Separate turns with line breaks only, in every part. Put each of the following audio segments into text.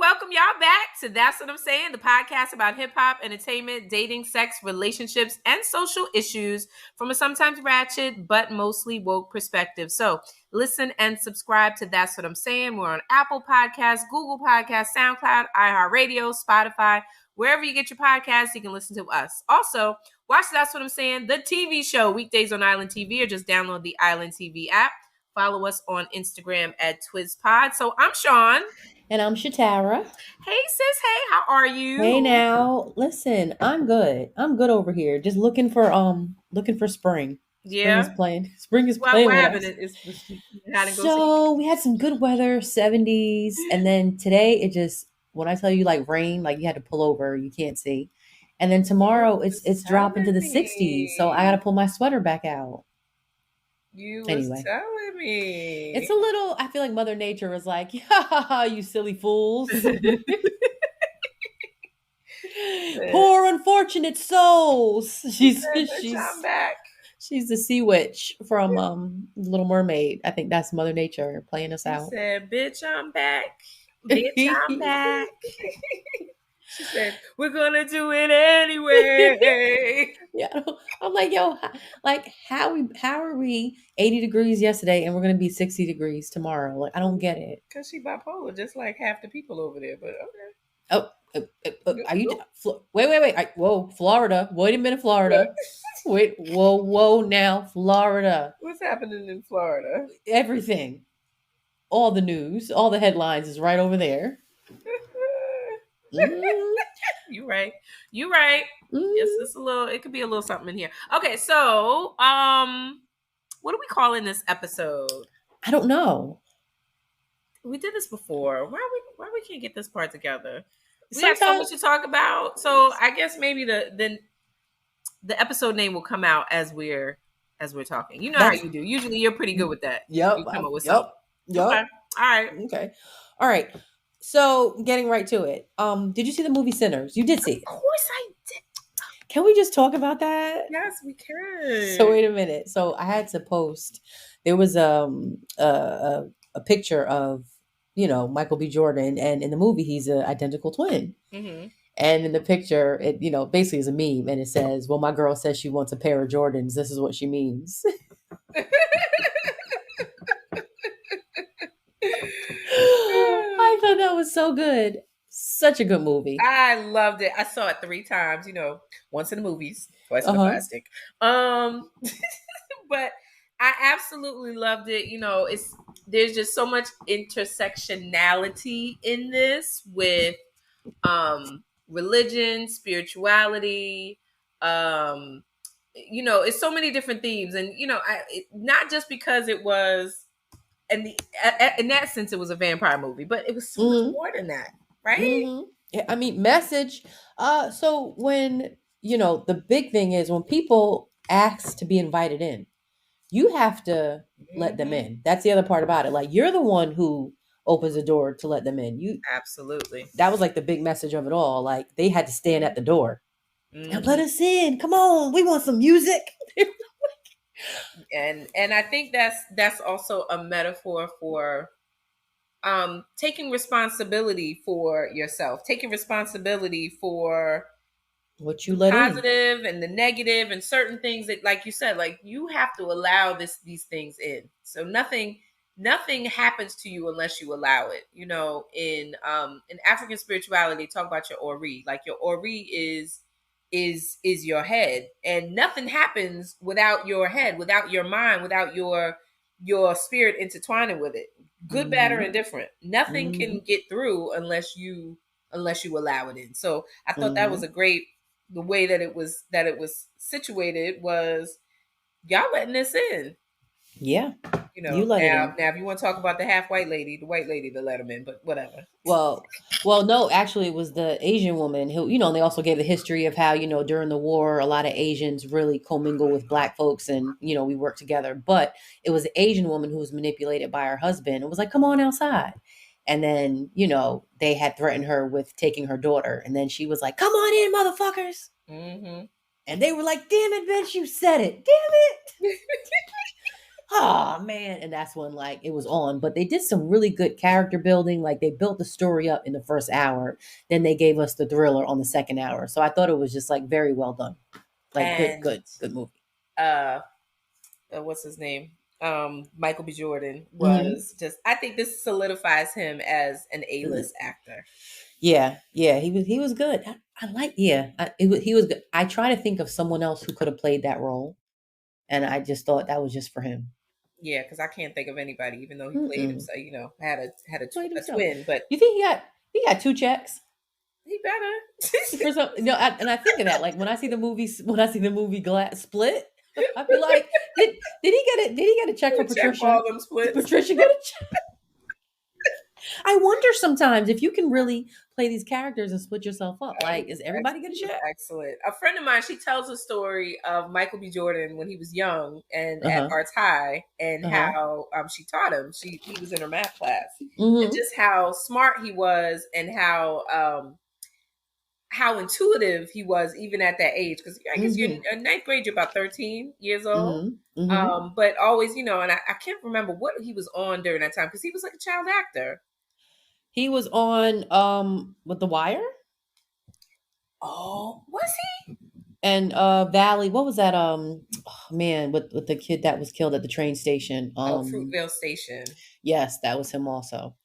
welcome y'all back to That's What I'm Saying, the podcast about hip hop, entertainment, dating, sex, relationships, and social issues from a sometimes ratchet but mostly woke perspective. So listen and subscribe to That's What I'm Saying. We're on Apple Podcasts, Google Podcasts, SoundCloud, iHeartRadio, Spotify. Wherever you get your podcasts, you can listen to us. Also, watch That's What I'm Saying, the TV show, weekdays on Island TV, or just download the Island TV app. Follow us on Instagram at TwizPod. So I'm Shaun.
And I'm Shatara.
Hey, sis. Hey, how are you?
Hey now. Listen, I'm good. I'm good over here. Just looking for spring.
Yeah.
Spring is playing with
us.
So we had some good weather, 70s, and then today it just, when I tell you like rain, like you had to pull over, you can't see. And then tomorrow it's dropping to the 60s, so I got to pull my sweater back out.
You was telling me.
It's a little, I feel like Mother Nature was like, you silly fools. Poor unfortunate souls. She's
I'm back.
She's the sea witch from Little Mermaid. I think that's Mother Nature playing us out.
Said, bitch, I'm back. Bitch, I'm back. She said, we're gonna do it anyway.
Yeah, I'm like, yo, like how are we 80 degrees yesterday and we're gonna be 60 degrees tomorrow? Like, I don't get it.
Because she bipolar, just like half the people over there. But okay.
Are you? Wait! Whoa, Florida! Wait a minute, Florida! Wait, whoa! Now, Florida!
What's happening in Florida?
Everything, all the news, all the headlines is right over there.
You right. Yes, it's a little. It could be a little something in here. Okay, so what are we calling this episode?
I don't know.
We did this before. Why we can't get this part together? We have so much to talk about. So I guess maybe the episode name will come out as we're talking. You know how you do. Usually you're pretty good with that.
Yep.
You come up with something.
Yep.
Okay. All right.
Okay. All right. So getting right to it. Did you see the movie Sinners? You did see it.
Of course I did.
Can we just talk about that?
Yes, we can.
So wait a minute. So I had to post. There was a picture of, Michael B. Jordan, and in the movie he's an identical twin.
Mm-hmm.
And in the picture, it basically is a meme, and it says, "Well, my girl says she wants a pair of Jordans. This is what she means." I thought that was so good. Such a good movie.
I loved it. I saw it 3 times, once in the movies, twice in the plastic. But I absolutely loved it. There's just so much intersectionality in this with religion, spirituality, it's so many different themes. And, not just because it was, in that sense, it was a vampire movie, but it was so much more than that, right?
Mm-hmm. Yeah, I mean, message. So when, the big thing is when people ask to be invited in, you have to let them in. That's the other part about it. Like, you're the one who opens the door to let them in.
Absolutely.
That was like the big message of it all. Like, they had to stand at the door. Now let us in. Come on, we want some music.
And I think that's also a metaphor for taking responsibility for yourself, taking responsibility for
what you let
positive and the negative, and certain things that, like you said, like you have to allow these things in. So nothing happens to you unless you allow it. In African spirituality, talk about your ori. Like, your ori is your head, and nothing happens without your head, without your mind, without your spirit intertwining with it. Good, bad, or indifferent. Nothing can get through unless you allow it in. So I thought that was a great, the way that it was situated was, y'all letting this in.
Yeah.
You let it in. Now, if you want to talk about the half white lady, the white lady that let him in, but whatever.
Well, no, actually, it was the Asian woman who, they also gave the history of how, during the war, a lot of Asians really commingle with Black folks, and, we work together. But it was the Asian woman who was manipulated by her husband and was like, come on outside. And then, they had threatened her with taking her daughter. And then she was like, come on in, motherfuckers. Mm-hmm. And they were like, damn it, bitch, you said it. Damn it. oh man, and that's when like it was on. But they did some really good character building. Like they built the story up in the first hour, then they gave us the thriller on the second hour. So I thought it was just like very well done. Like
And
good movie.
uh, what's his name? Michael B. Jordan
Hmm.
was just. I think this solidifies him as an
Mm.
A-list actor.
Yeah, he was good. I like he was good. I try to think of someone else who could have played that role, and I just thought that was just for him.
Yeah, because I can't think of anybody, even though he played
Mm-mm.
himself. Had
Played
a
himself.
twin, but
You think he got two checks
he better.
for some? No, and I think of that like when I see the movie Glass Split, I'd be like, did he get it? Did he get a check for
Check for
Patricia?
all them
Did
splits.
Patricia get a check? I wonder sometimes if you can really play these characters and split yourself up. Like, is everybody get a
He was
check?
excellent. A friend of mine, she tells a story of Michael B. Jordan when he was young and
Uh
at
huh.
Arts High, and
Uh huh.
how she taught him. He was in her math class, and
Mm-hmm.
just how smart he was, and how intuitive he was even at that age. Because I guess you're
Mm-hmm.
in ninth grade, you're about 13 years old.
Mm-hmm. Mm-hmm.
But always, and I can't remember what he was on during that time because he was like a child actor.
He was on with The Wire
Oh, was he?
and Valley. What was that? Oh, man, with the kid that was killed at the train station.
Oh, Fruitvale Station.
Yes, that was him also.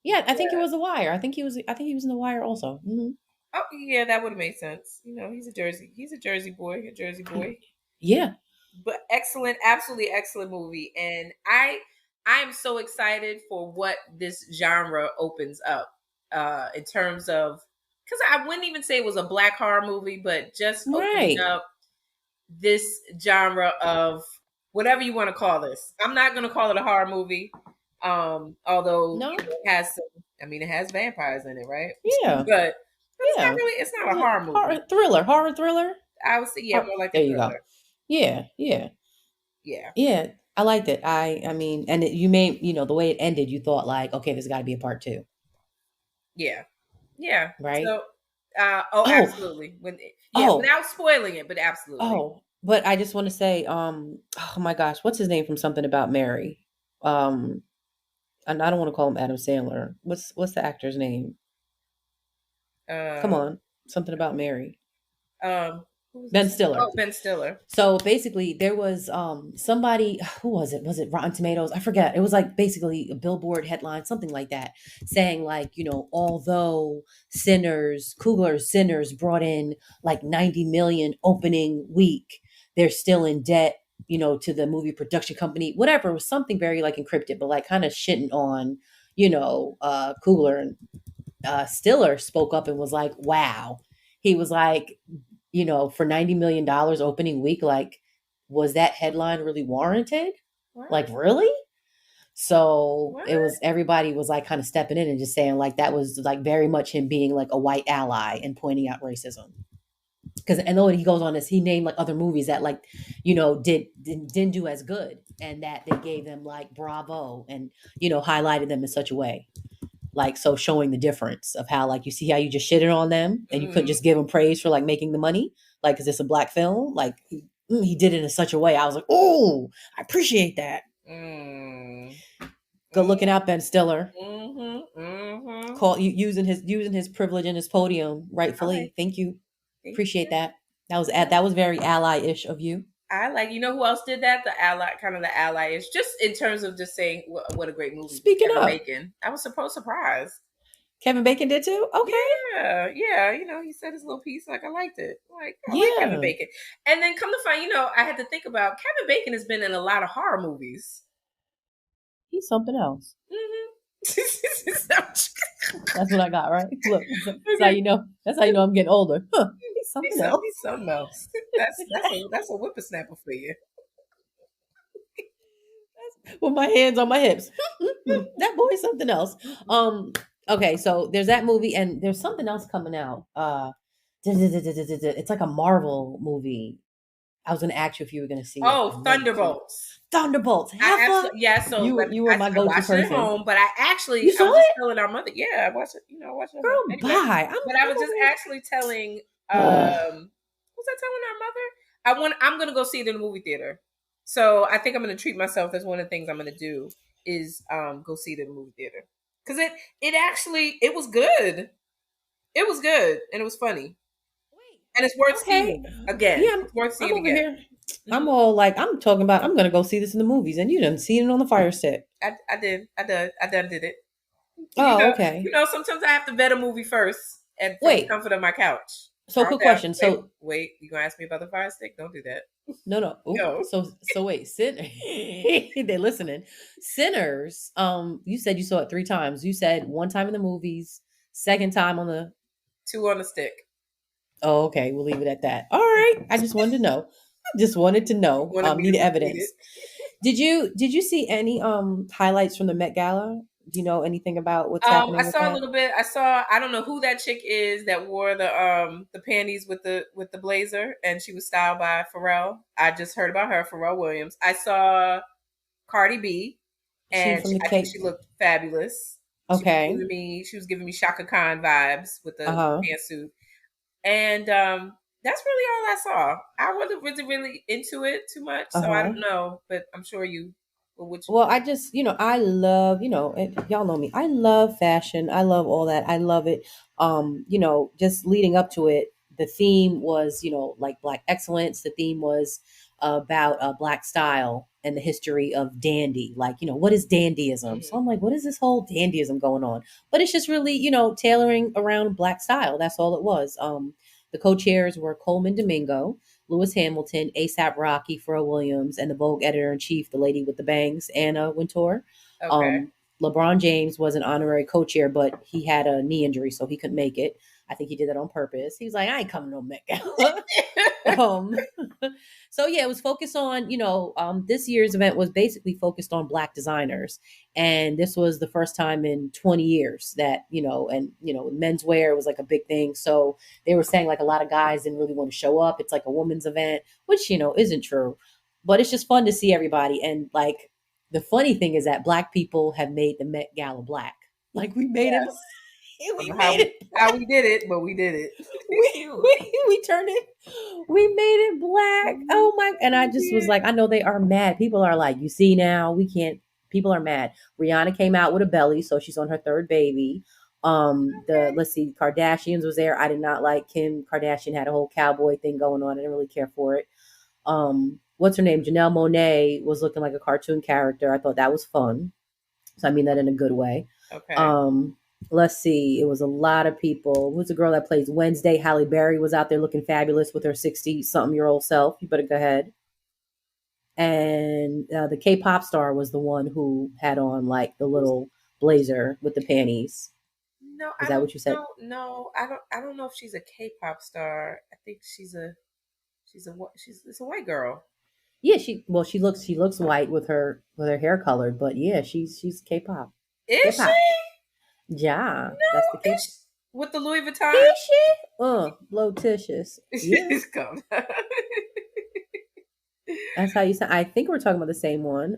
Yeah, I think it was The Wire. I think he was in The Wire also. Hmm.
Oh, yeah, that would have made sense. He's a Jersey boy,
Yeah.
But excellent, absolutely excellent movie, and I am so excited for what this genre opens up in terms of, because I wouldn't even say it was a black horror movie, but just opening
Right.
up this genre of whatever you want to call this. I'm not going to call it a horror movie, although
No.
it has some. I mean, it has vampires in it, right?
Yeah.
But it's not
Yeah.
really. It's not a horror movie.
Horror thriller.
I would say, yeah, more like a
There you go.
thriller.
Yeah, yeah,
Yeah,
yeah. I liked it. I mean, and you made the way it ended. You thought like, okay, there's got to be a part two,
yeah, yeah.
right?
So, oh,
Oh,
absolutely. Yeah,
oh,
without spoiling it, but absolutely.
oh. But I just want to say, oh my gosh, what's his name from Something About Mary? Um, and I don't want to call him Adam Sandler. What's the actor's name? Come
Uh,
on, Something About Mary.
who was
Ben
this?
Stiller.
Oh, Ben Stiller.
So basically, there was somebody. Who was it? Was it Rotten Tomatoes? I forget. It was like basically a billboard headline, something like that, saying like although Sinners brought in like 90 million opening week, they're still in debt. To the movie production company, whatever. It was something very like encrypted, but like kind of shitting on Coogler, and Stiller spoke up and was like, "Wow." He was like, for $90 million opening week, like, was that headline really warranted?
What?
Like, really? So
What?
it was everybody was like kind of stepping in and just saying like that was like very much him being like a white ally and pointing out racism. Because I know he goes on this, he named like other movies that like, didn't do as good, and that they gave them like bravo and highlighted them in such a way, like, so showing the difference of how like you see how you just shitted on them and you couldn't
Mm,
just give them praise for like making the money, like because it's a black film, like he did it in such a way. I was like, oh, I appreciate that.
mm,
Good looking out, Ben Stiller.
mm-hmm, mm-hmm.
Call you using his privilege and his podium
I like.
rightfully. Thank you,
Thank
appreciate
you.
that. That was very ally-ish of you.
I like. You know who else did that? The ally, kind of the ally is just in terms of just saying what a great movie.
Speaking
Kevin
of,
Bacon. I was surprised.
Kevin Bacon did too. Okay,
Yeah, yeah. He said his little piece. Like I liked it. Like I like Kevin
yeah,
Bacon. And then come to find, I had to think about Kevin Bacon has been in a lot of horror movies.
he's something else.
Mm-hmm.
That's what I got right. Look, that's how
Okay.
you know. That's how you know I'm getting older. Huh, he's something else.
He's something else. That's a whippersnapper for you.
With my hands on my hips. That boy's something else. Okay, so there's that movie, and there's something else coming out. It's like a Marvel movie. I was gonna ask you if you were gonna see it. I
Oh,
know you too.
Thunderbolts.
Thunderbolts.
I
Heifer.
absolutely, yeah. So
You were my
I
go-to
watched it at
person.
home, but
You
I
saw
was just
it,
telling our mother. Yeah, I watched it. I watched it at home.
girl.
Anyway,
Bye.
but I
I'm
was just
over
actually telling.
here.
Was I telling our mother? I'm gonna go see it in the movie theater. So I think I'm gonna treat myself. That's one of the things I'm gonna do is go see it in the movie theater. Because it actually it was good. It was good and it was funny.
Wait.
And it's worth
Okay.
seeing again.
Yeah,
It's worth
I'm
seeing
over
again.
here. I'm
Hmm.
all like, I'm talking about, I'm going to go see this in the movies. And you done seen it on the Fire Stick.
I did. I done did it.
Oh,
You
okay.
know, sometimes I have to vet a movie first and from the
Wait.
comfort of my couch.
So,
Calm
quick
down.
question.
Wait,
So,
wait. You gonna ask me about the fire stick? Don't do that.
no, no. Oh,
No.
so wait. They're listening. Sinners. You said you saw it 3 times. You said one time in the movies, second time on the.
Two on the stick.
Oh, okay. We'll leave it at that. All right. I just wanted to know. Just wanted to
You
know.
wanted me
Need
to repeat it.
evidence. Did you see any highlights from the Met Gala? Do you know anything about what's
I
happening with
saw a
that?
little bit. I don't know who that chick is that wore the panties with the blazer and she was styled by Pharrell. I just heard about her, Pharrell Williams. I saw Cardi B
She
and
from the
I think
Cape.
she looked fabulous.
Okay.
She was giving me Shaka Khan vibes with
Uh
the
huh.
pantsuit. And that's really all I saw. I wasn't really into it too much,
Uh
so I don't
huh.
know. But I'm sure you. Well, which
Well, I just, I love, and y'all know me. I love fashion. I love all that. I love it. Just leading up to it, the theme was, like Black excellence. The theme was about Black style and the history of dandy. Like, what is dandyism? So
Mhm.
I'm like, what is this whole dandyism going on? But it's just really, tailoring around Black style. That's all it was. The co-chairs were Coleman Domingo, Lewis Hamilton, ASAP Rocky, Pharrell Williams, and the Vogue editor in chief, the lady with the bangs, Anna Wintour.
Okay.
Um, LeBron James was an honorary co-chair, but he had a knee injury, so he couldn't make it. I think he did that on purpose. He was like, I ain't coming to no Met Gala. um, so yeah, it was focused on, this year's event was basically focused on Black designers. And this was the first time in 20 years that, menswear was like a big thing. So they were saying like a lot of guys didn't really want to show up. It's like a women's event, which, isn't true. But it's just fun to see everybody. And like the funny thing is that Black people have made the Met Gala black. Like we made it,
Yes. I don't
we
know
made it
how
black.
we did it, but we did it.
We turned it, we made it black. Oh my, and I just was
Yeah.
like, I know they are mad. People are like, you see now, we can't, people are mad. Rihanna came out with a belly, so she's on her third baby. The
Okay.
let's see, Kardashians was there. I did not like Kim Kardashian had a whole cowboy thing going on. I didn't really care for it. What's her name? Janelle Monae was looking like a cartoon character. I thought that was fun. So I mean that in a good way.
Okay.
Um, let's see. It was a lot of people. Who's the girl that plays Wednesday? Halle Berry was out there looking fabulous with her 60-something-year-old self. You better go ahead. And the K-pop star was the one who had on like the
Who's-
little blazer with the panties.
No,
Is
I
that
don't
what you said?
know. No, I don't know if she's a K-pop star. I think she's it's a white girl.
Yeah, she looks white with her hair colored, but yeah, she's K-pop.
Is she?
K-pop. Yeah, that's the
No,
K.
is she? With the Louis Vuitton?
Is she? Blotitious. Yeah.
She's coming.
That's how you sound. I think we're talking about the same one.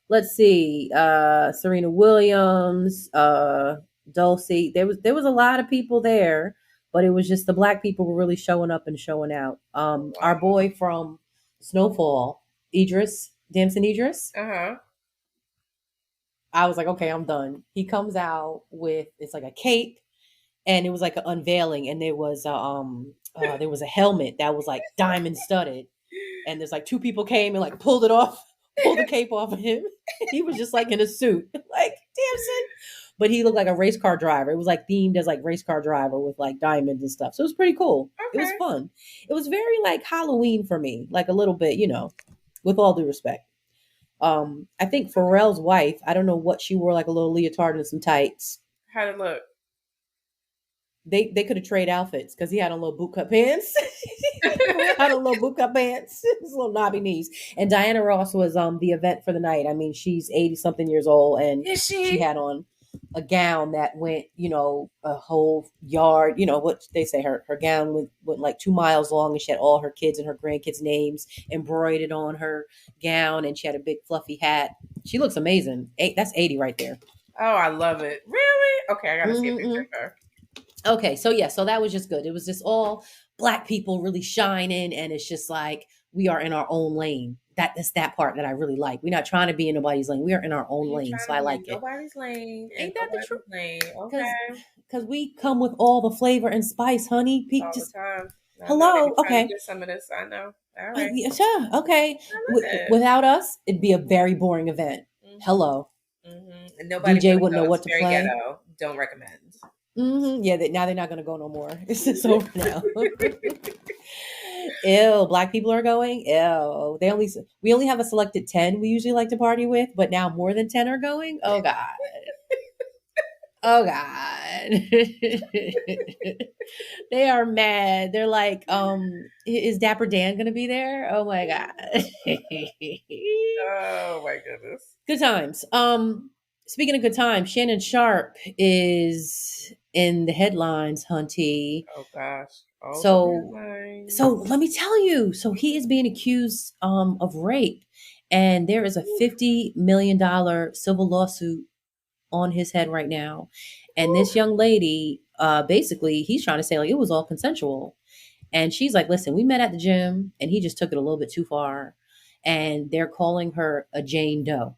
Let's see. Serena Williams, Dulcie. There was a lot of people there, but it was just the Black people were really showing up and showing out. Our
Wow.
boy from Snowfall, Idris, Damson Idris.
Uh-huh.
I was like, okay, I'm done. He comes out with it's like a cape, and it was like an unveiling, and there was a helmet that was like diamond studded, and there's like two people came and like pulled it off, pulled the cape off of him. He was just like in a suit, like Damson, but he looked like a race car driver. It was like themed as like race car driver with like diamonds and stuff. So it was pretty cool. It was
Okay.
fun. It was very like Halloween for me, like a little bit, with all due respect. I think Pharrell's wife, I don't know what she wore, like a little leotard and some tights.
How'd it look?
They could have traded outfits because he had on little bootcut pants. Pharrell had on little bootcut pants, his little knobby knees. And Diana Ross was the event for the night. I mean, she's 80 something years old, and
Is
she
she?
had on a gown that went, a whole yard. You know what they say, her gown went like 2 miles long, and she had all her kids and her grandkids' names embroidered on her gown, and she had a big fluffy hat. She looks amazing. That's 80 right there.
Oh, I love it. Really? Okay, I gotta see a picture
Mm-hmm.
of her.
Okay, so yeah, so that was just good. It was just all Black people really shining, and it's just like we are in our own lane. that's that part that I really like. We're not trying to be in nobody's lane. We are in our own
We ain't
lane. So
trying
I
to be in
like it.
nobody's lane and
Ain't that the truth?
nobody's lane.
Because
Okay.
we come with all the flavor and spice, honey.
All the
Just
time. I know they be
hello.
trying to
Okay.
get some of this. I know. All right.
Yeah, sure. Okay.
I love it.
Without us, it'd be a very boring event.
Mm-hmm.
Hello.
Mm-hmm. And nobody's
DJ
gonna
wouldn't know
go.
what
It's
to
very
play.
ghetto. Don't recommend.
Yeah, now they're not going to go no more. It's just over now. Ew, black people are going. Ew, we only have a selected 10 we usually like to party with, but now more than 10 are going. Oh god, oh god, they are mad. They're like, is Dapper Dan gonna be there? Oh my god.
Oh my goodness.
Good times. Speaking of good times, Shannon Sharp is in the headlines, Hunty.
Oh gosh. All the
So
headlines.
so let me tell you. So he is being accused of rape, and there is a $50 million civil lawsuit on his head right now. And this young lady, basically, he's trying to say like it was all consensual, and she's like, "Listen, we met at the gym, and he just took it a little bit too far." And they're calling her a Jane Doe.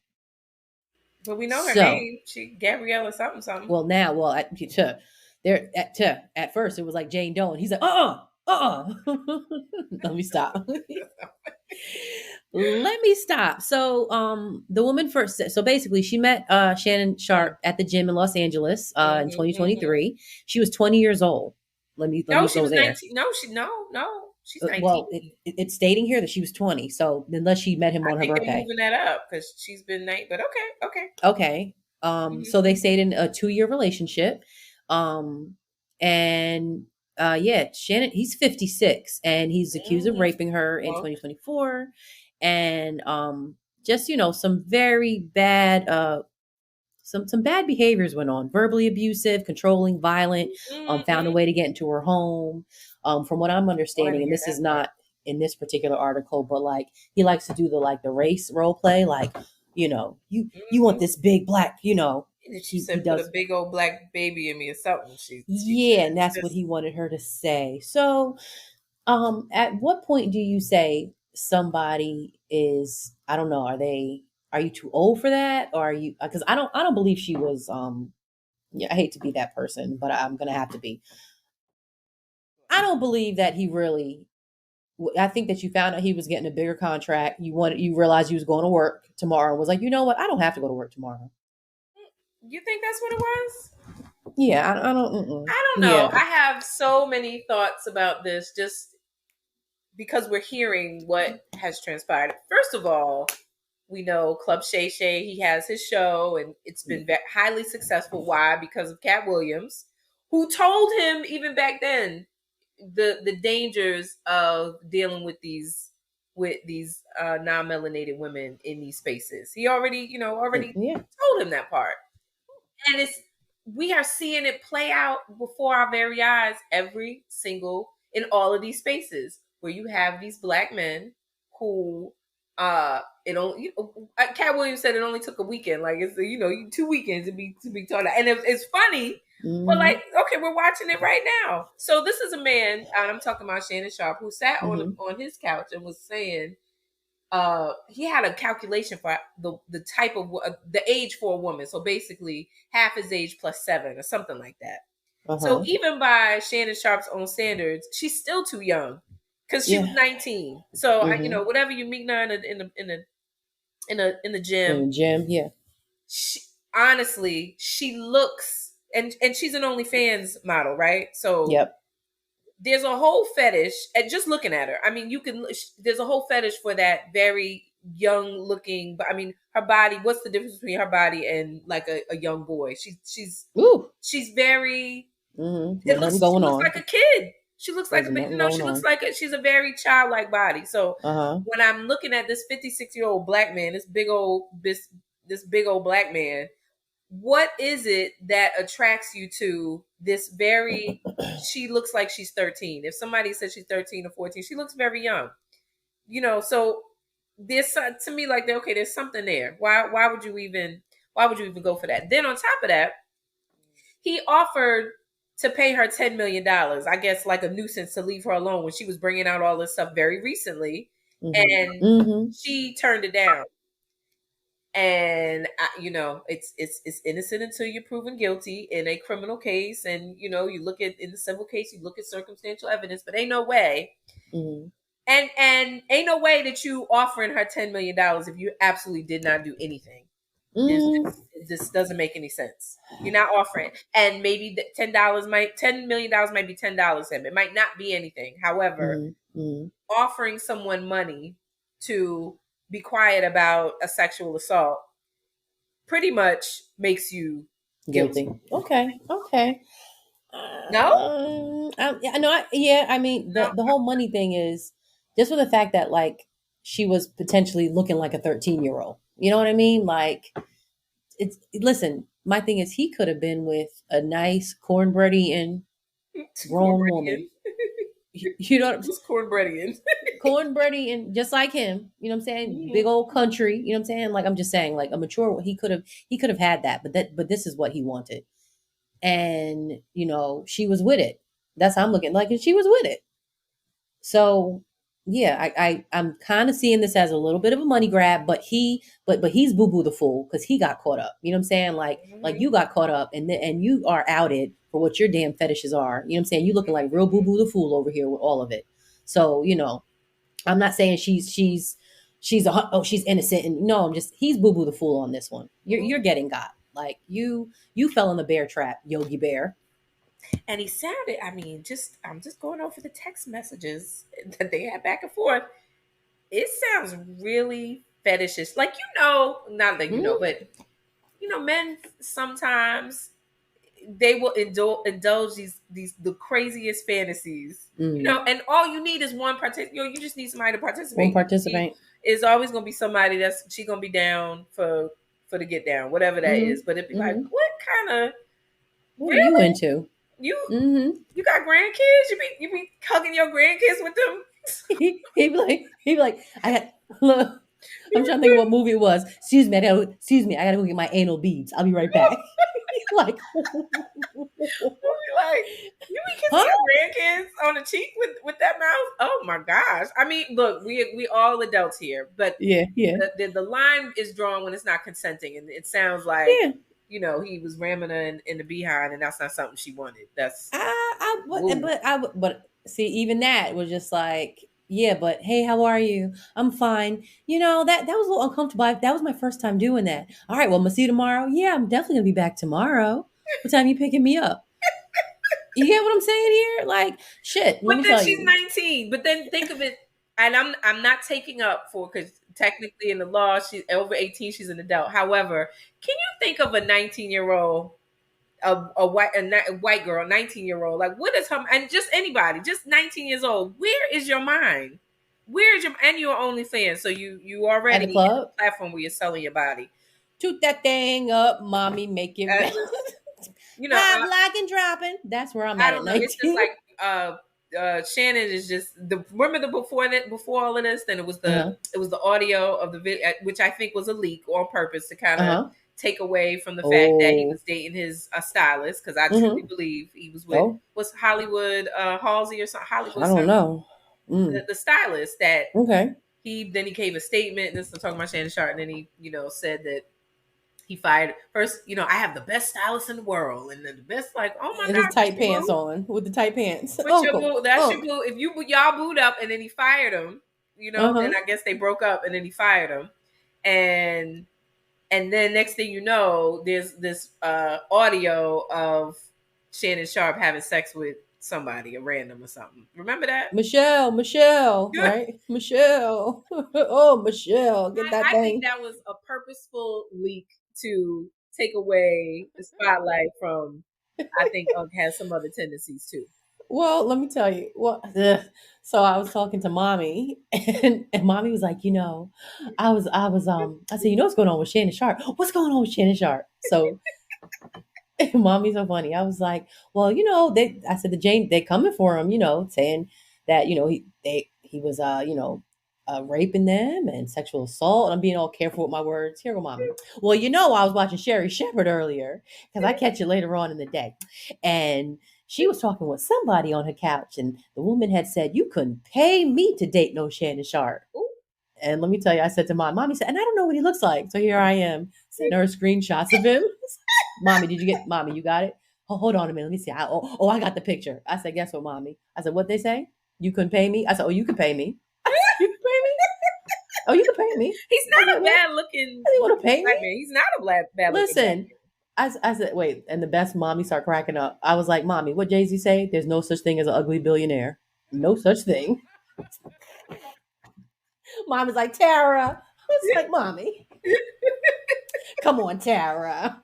But we know her
So,
name. She Gabriella something something.
well, now, well, at first it was like Jane Doe, and he's like, let me stop. Let me stop. So, the woman first, so basically, she met Shannon Sharp at the gym in Los Angeles in
Mm-hmm.
2023. She was 20 years old. Let
No,
me
she
go
was
there.
19. No, no. She's 19.
Well, it's stating here that she was 20. So unless she met him
I
on her
think they're
birthday.
moving that up because she's been 9. But okay, okay.
Okay. So
Mm-hmm.
they stayed in a 2-year relationship. Um, and yeah, Shannon, he's 56 and he's accused of
Mm-hmm.
raping her in
Well,
2024. And just, some very bad, some bad behaviors went on, verbally abusive, controlling, violent, found a
mm-hmm.
way to get into her home. From what I'm
Oh, I
understanding,
didn't
and
hear
this is
that part.
not in this particular article, but like he likes to do the race role play, like, you want
Mm-hmm.
this big black,
And she
he
said, "Put a
does.
big old black baby in me" or something. She
Yeah,
said,
and that's what
"Just
he wanted her to say. So at what point do you say somebody is, I don't know, are you too old for that, or are you, because I don't believe she was, yeah, I hate to be that person, but I'm gonna have to be. I don't believe that he really. I think that you found out he was getting a bigger contract. You realized you was going to work tomorrow, and was like, you know what, I don't have to go to work tomorrow.
you think that's what it was?"
Yeah, I don't. Mm-mm.
I don't know.
Yeah.
I have so many thoughts about this just because we're hearing what has transpired. First of all, we know Club Shay Shay, he has his show and it's been highly successful. Why? Because of Cat Williams, who told him even back then the dangers of dealing with these non-melanated women in these spaces. He already
Yeah.
told him that part. And we are seeing it play out before our very eyes every single in all of these spaces where you have these black men who it only Cat Williams said it only took a weekend, like it's 2 weekends to be taught out. And it's funny, but like,
Mm-hmm.
okay, we're watching it right now. So this is a man, and I'm talking about Shannon Sharp, who sat
Mm-hmm.
on his couch and was saying he had a calculation for the type of the age for a woman. So basically, half his age plus 7 or something like that.
Uh
So
huh.
even by Shannon Sharp's own standards, she's still too young because she was
Yeah.
19. So
Mm-hmm.
whatever you meet her in the gym,
In the gym. Yeah.
she, honestly, she looks and she's an OnlyFans model, right? So
Yep.
there's a whole fetish at just looking at her. I mean, there's a whole fetish for that very young looking, but I mean, her body, what's the difference between her body and like a young boy?
Ooh.
She's very,
Mm-hmm. There's nothing
she
going
looks
on.
like a kid. She looks like
There's nothing
she
going
looks
on.
like she's a very childlike body. So
Uh huh.
when I'm looking at this 56-year-old black man, this big old black man, what is it that attracts you to this very, she looks like she's 13. If somebody says she's 13 or 14, she looks very young. So there's to me like, okay, there's something there. Why would you even go for that? Then on top of that, he offered to pay her $10 million, I guess, like a nuisance to leave her alone when she was bringing out all this stuff very recently. and
Mhm.
she turned it down. And it's innocent until you're proven guilty in a criminal case. And you look at, in the civil case, you look at circumstantial evidence, but ain't no way.
Mhm.
And ain't no way that you offering her $10 million if you absolutely did not do anything. This
Mhm.
this doesn't make any sense. You're not offering, and maybe the $10 million might be $10 to him. It might not be anything. However,
Mhm. Mhm.
offering someone money to be quiet about a sexual assault pretty much makes you guilty.
Guilty. Okay. Okay.
No,
Yeah, no, yeah. I mean,
no.
the whole money thing is just for the fact that like she was potentially looking like a 13-year-old. You know what I mean? Like, it's listen. My thing is, he could have been with a nice cornbread eating grown
Cornbreadian.
woman. You know,
Who's cornbreadian?
cornbread eating just like him. You know what I'm saying? Big
Mhm.
old country. You know what I'm saying? Like, I'm just saying, like a mature. He could have had that, but this is what he wanted, and she was with it. That's how I'm looking. Like, and she was with it. So yeah, I'm kind of seeing this as a little bit of a money grab, but he's boo boo the fool because he got caught up. You know what I'm saying? Like
Mhm.
you got caught up and you are outed for what your damn fetishes are. You know what I'm saying? You looking like real boo boo the fool over here with all of it. So I'm not saying she's innocent and no, I'm just he's boo boo the fool on this one. You're
Mhm.
getting got. Like you fell in the bear trap, Yogi Bear.
And he sounded, I mean, I'm just going over the text messages that they had back and forth. It sounds really fetishish. Like, not that
Mm,
but men sometimes they will indulge these the craziest fantasies.
mm.
And all you need is one you just need somebody to
One
participate. She
participant.
is always gonna be somebody that's she gonna be down for the get down, whatever that
Mm-hmm.
is. But it'd be like,
Mm-hmm.
what kind of
What are you
really?
into?
You
Mm-hmm.
you got grandkids? You be hugging your grandkids with them?
He'd be like, I got look. I'm trying to think of what movie it was. Excuse me, I gotta go get my anal beads. I'll be right back. Like,
Like, you be kissing
huh?
your grandkids on the cheek with that mouth? Oh my gosh! I mean, look, we all adults here, but
Yeah, yeah,
the line is drawn when it's not consenting, and it sounds like
yeah.
he was ramming her in the behind, and that's not something she wanted. That's woo.
But see, even that was just like, yeah, but hey, how are you? I'm fine. That was a little uncomfortable. That was my first time doing that. All right, well, I'm gonna see you tomorrow. Yeah, I'm definitely gonna be back tomorrow. What time you picking me up? You get what I'm saying here? Like, shit. Let
But
me
then
tell
she's
you.
19. But then think of it, and I'm not taking up for, because technically in the law she's over 18. She's an adult. However, can you think of a 19-year-old, a white girl, 19-year-old? Like, what is her? And just anybody, just 19 years old. Where is your mind? Where is your, and you're OnlyFans, so you
At
already
the
in
club,
a platform where you're selling your body.
toot that thing up, mommy, make it
Uh,
bounce.
you know,
Pop, lock, and dropping. That's where I'm
I
at
don't know. It's just
19.
like Shannon is just the, remember the before all of this. Then
Uh-huh.
it was the audio of the video, which I think was a leak on purpose to kind of
Uh-huh.
take away from the fact that he
Oh.
was dating his stylist, because I truly
Mm-hmm.
believe he was with,
Oh,
what's Hollywood Halsey or something, Hollywood
I don't
something,
know. Mm.
the stylist that
Okay.
he gave a statement. And this is talking about Shannon Sharp, and then he said that he fired first. I have the best stylist in the world, and then the best, like, oh my
It is
gosh, that's
tight
your
pants
boo.
on with the tight pants.
With your
Uncle.
boo, that's your
Unc.
boo. If y'all booed up, and then he fired him, then
Uh-huh.
I guess they broke up, and then he fired him, and then next thing you know, there's this audio of Shannon Sharp having sex with somebody, a random or something. Remember that?
Michelle,
Yeah.
right? Michelle. Oh, Michelle, get that
I think
thing.
that was a purposeful leak to take away the spotlight from. I think Ugg has some other tendencies too.
Well, let me tell you. Well, so I was talking to mommy, and mommy was like, I said, what's going on with Shannon Sharp? What's going on with Shannon Sharp? So mommy's so funny. I was like, well, I said the Jane, they coming for him, saying that, he was, raping them and sexual assault. I'm being all careful with my words. Here go mommy. Well, I was watching Sherry Shepherd earlier because I catch it later on in the day. And she was talking with somebody on her couch, and the woman had said, you couldn't pay me to date no Shannon Sharp. And let me tell you, I said to mommy said, and I don't know what he looks like. So here I am sending her screenshots of him. Mommy, mommy, you got it? Oh, hold on a minute. Let me see. I got the picture. I said, guess what, mommy? I said, what they say? You couldn't pay me? I said, oh, you could pay me. I said, you could pay me? Oh, you could pay me.
He's
I
not
said,
a
what?
bad looking
You want to pay
black
me?
man. He's not a bad looking black
Listen, I said, wait, and the best mommy started cracking up. I was like, mommy, what Jay-Z say? There's no such thing as an ugly billionaire. No such thing. Mom was like, Tara. I was like, mommy, come on, Tara.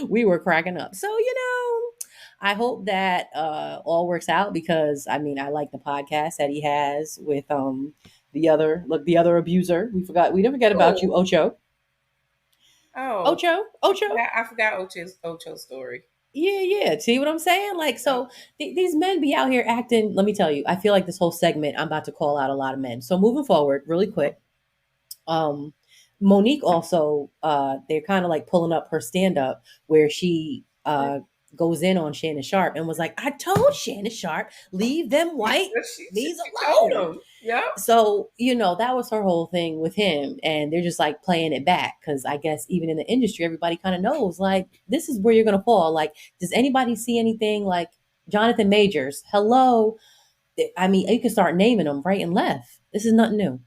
We were cracking up. So, I hope that all works out because I mean I like the podcast that he has with the other abuser. We didn't forget about you,
man.
Ocho.
Oh,
Ocho.
I forgot Ocho's story.
Yeah. See what I'm saying? Like,
Yep.
so these men be out here acting. Let me tell you, I feel like this whole segment, I'm about to call out a lot of men. So moving forward, really quick, um, Monique also, they're kind of like pulling up her stand up where she goes in on Shannon Sharp and was like, I told Shannon Sharp, leave them white
She
bees
told
alone.
him. Yep.
So, that was her whole thing with him. And they're just like playing it back. Cause I guess even in the industry, everybody kind of knows like, this is where you're going to fall. Like, does anybody see anything like Jonathan Majors? Hello. I mean, you can start naming them right and left. This is nothing new.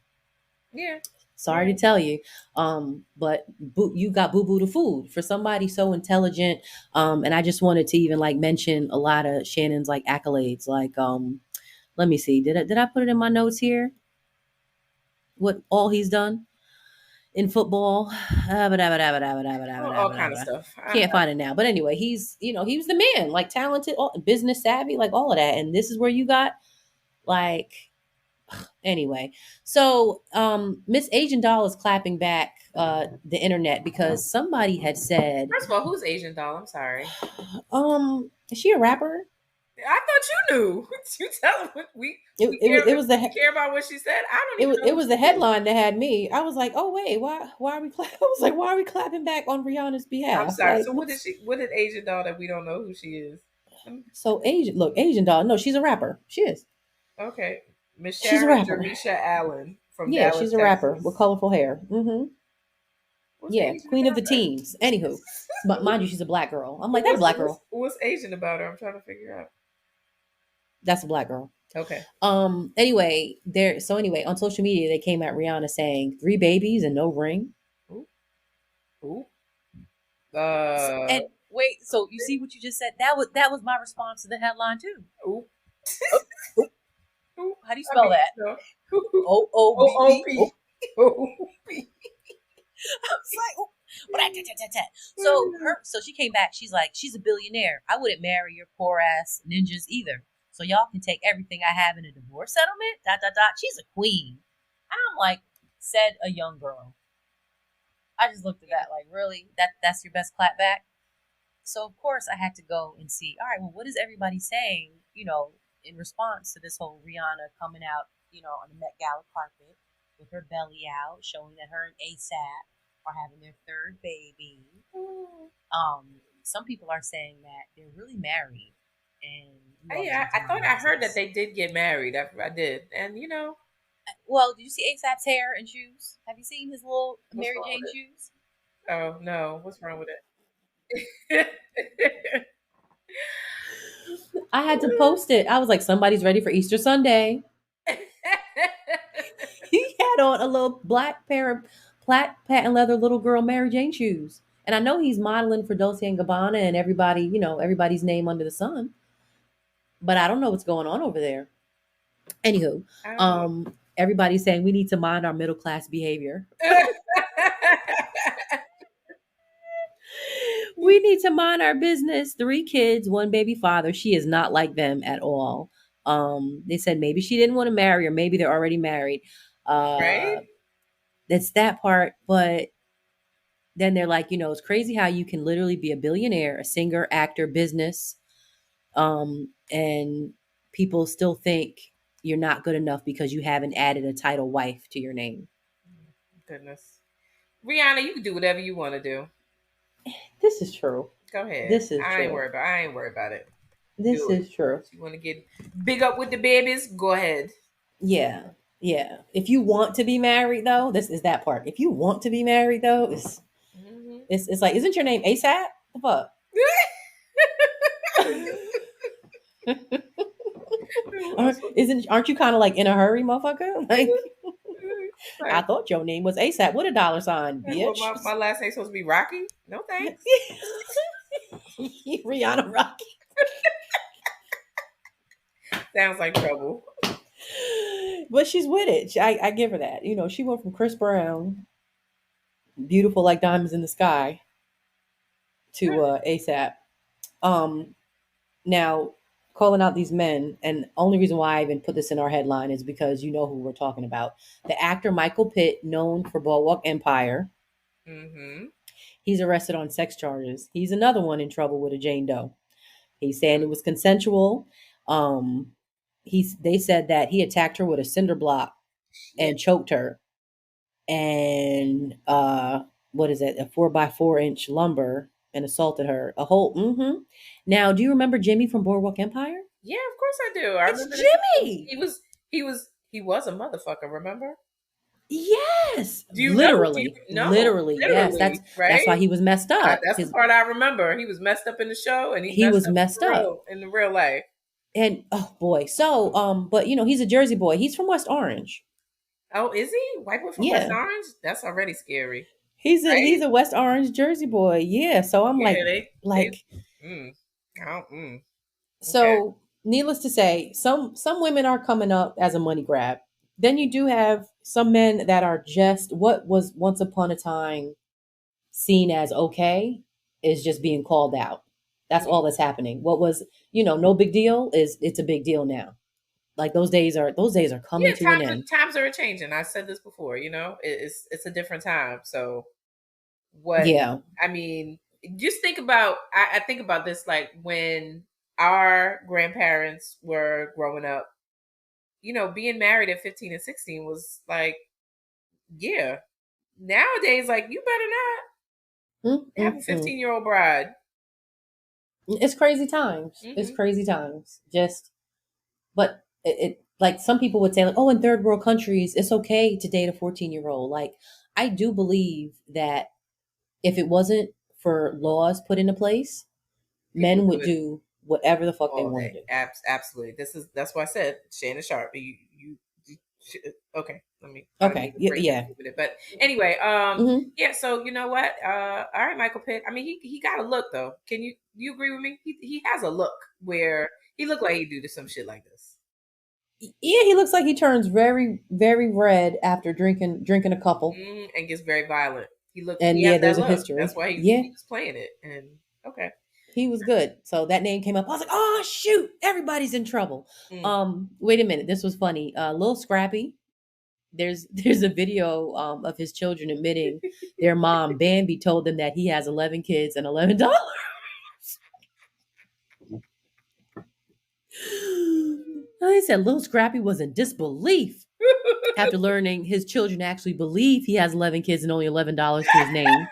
Yeah.
Sorry to tell you. But you got boo boo the food for somebody so intelligent. And I just wanted to even like mention a lot of Shannon's like accolades. Like, let me see. Did I put it in my notes here? What all he's done in football?
All kind of stuff.
Can't find it now. But anyway, he was the man, like talented, business savvy, like all of that. And this is where you got like anyway. So Miss Asian Doll is clapping back the internet because somebody had said,
First of all, who's Asian doll? I'm sorry.
is she a rapper?
I thought you knew. You tell him we care about what she said. I don't even know
It
who
was the
she is.
headline that had me. I was like, oh wait, why are we I was like, why are we clapping back on Rihanna's
I'm
behalf?
sorry.
Like,
So what did Asian doll that we don't know who she is?
so Asian Doll. No, she's a rapper. She is.
Okay. Miss
She's a
Sharon
rapper.
Jermisha Allen from
Yeah,
Dallas,
she's a rapper with
Texas.
colorful hair.
What's
Yeah,
Asian
queen of
about
the
her?
teens. Anywho, but mind you, she's a black girl. I'm like, that black girl.
What's Asian about her? I'm trying to figure out.
That's a black girl.
Okay.
Anyway, on social media they came at Rihanna saying 3 babies and no ring.
Ooh. Ooh.
And wait, so you see what you just said? That was my response to the headline too.
Ooh.
Oh, oh,
Ooh.
how do you spell that?
No.
OOBB.
OOP.
Oh,
OOP.
I was like, oh, so she came back. She's like, she's a billionaire. I wouldn't marry your poor ass ninjas either. So y'all can take everything I have in a divorce settlement. Dot dot dot. She's a queen. I'm like, said a young girl. I just looked at that like, really? That's your best clapback? So of course I had to go and see. All right, well, what is everybody saying? In response to this whole Rihanna coming out, on the Met Gala carpet with her belly out, showing that her and ASAP are having their third baby. Some people are saying that they're really married, and
Yeah, I thought I heard that they did get married. I did, and
Well, did you see ASAP's hair and shoes? Have you seen his little
what's
Mary
wrong
Jane
with it?
shoes?
Oh no, what's wrong with it?
I had to post it. I was like, somebody's ready for Easter Sunday. He had on a little black pair of black patent leather little girl Mary Jane shoes. And I know he's modeling for Dolce and Gabbana and everybody, everybody's name under the sun. But I don't know what's going on over there. Anywho,
I don't know.
everybody's saying we need to mind our middle class behavior. We need to mind our business. 3 kids, 1 baby father. She is not like them at all. They said maybe she didn't want to marry or maybe they're already married.
Right?
That's that part. But then they're like, it's crazy how you can literally be a billionaire, a singer, actor, business, and people still think you're not good enough because you haven't added a title wife to your name.
Goodness. Rihanna, you can do whatever you want to do.
This is true.
Go ahead.
This is
I ain't
true.
worried about. I ain't worried about it.
This
Do it.
is true.
If you want to get big up with the babies, go ahead.
Yeah. Yeah. If you want to be married though, this is that part. If you want to be married though,
Hmm.
it's like, isn't your name ASAP? The fuck? Aren't you kind of like in a hurry, motherfucker? Like, I
Like,
thought your name was ASAP. What a dollar sign,
well,
bitch.
my last name's supposed to be Rocky. No thanks.
Rihanna Rocky.
Sounds like trouble.
But she's with it. I give her that. You know, she went from Chris Brown, beautiful like diamonds in the sky, to ASAP. Um, Now, calling out these men, and only reason why I even put this in our headline is because you know who we're talking about. The actor Michael Pitt, known for Boardwalk Empire,
Mm-hmm.
he's arrested on sex charges. He's another one in trouble with a Jane Doe. He's saying it was consensual. Um, they said that he attacked her with a cinder block
Shit.
and choked her, and what is it, a 4x4 inch lumber, and assaulted her. A whole. Mm-hmm. Now, do you remember Jimmy from Boardwalk Empire?
Yeah, of course I do. I
It's
remember the time.
Jimmy.
He was a motherfucker, remember?
Yes,
Do you know? Do you no,
literally, yes.
literally,
That's why
right?
he was messed up.
That's the part I remember. He was messed up in the show, and he's
He
messed
was
up
messed
for
up,
real in the real life.
and oh boy. So, but you know, he's a Jersey boy. He's from West Orange.
Oh, is he? White boy from West
Yeah,
Orange? That's already scary,
he's
right?
a West Orange Jersey boy. Yeah. So I'm
Yeah, they
like,
mm, oh, okay.
so. Needless to say, some women are coming up as a money grab. Then you do have some men that are just what was once upon a time seen as okay is just being called out. That's all
Mm.
that's happening. What was, no big deal is it's a big deal now. Like those days are coming
Yeah,
to an end.
times are changing. I said this before. It's a different time. So what
Yeah.
I mean, just think about. I think about this like when our grandparents were growing up. Being married at 15 and 16 was like, yeah. Nowadays, like you better not have a
Mm-mm-mm.
15-year-old bride.
It's crazy times. It's
Hmm.
crazy times. Just, but it like some people would say like, oh, in third world countries, it's okay to date a 14-year-old. Like, I do believe that if it wasn't for laws put into place,
People
men
do
would
it
do whatever the fuck they
all
want
day.
to do.
Absolutely. That's why I said Shannon Sharp. Okay. I didn't
Okay.
even
Yeah.
bring that
Yeah.
with it, but anyway,
Hmm.
yeah. So you know what? All right, Michael Pitt. I mean, he got a look though. Do you agree with me? He has a look where he looked like he'd do some shit like this.
Yeah, he looks like he turns very, very red after drinking a couple.
And gets very violent.
And
He
yeah,
has
there's
that
a
look. That's
history.
why
Yeah,
he was playing it. And okay.
he was good. So that name came up. I was like, oh shoot, everybody's in trouble.
Mm.
Wait a minute, this was funny. Little Scrappy. There's a video of his children admitting their mom Bambi told them that he has 11 kids and $11. They said little Scrappy was in disbelief after learning his children actually believe he has 11 kids and only $11 to his name.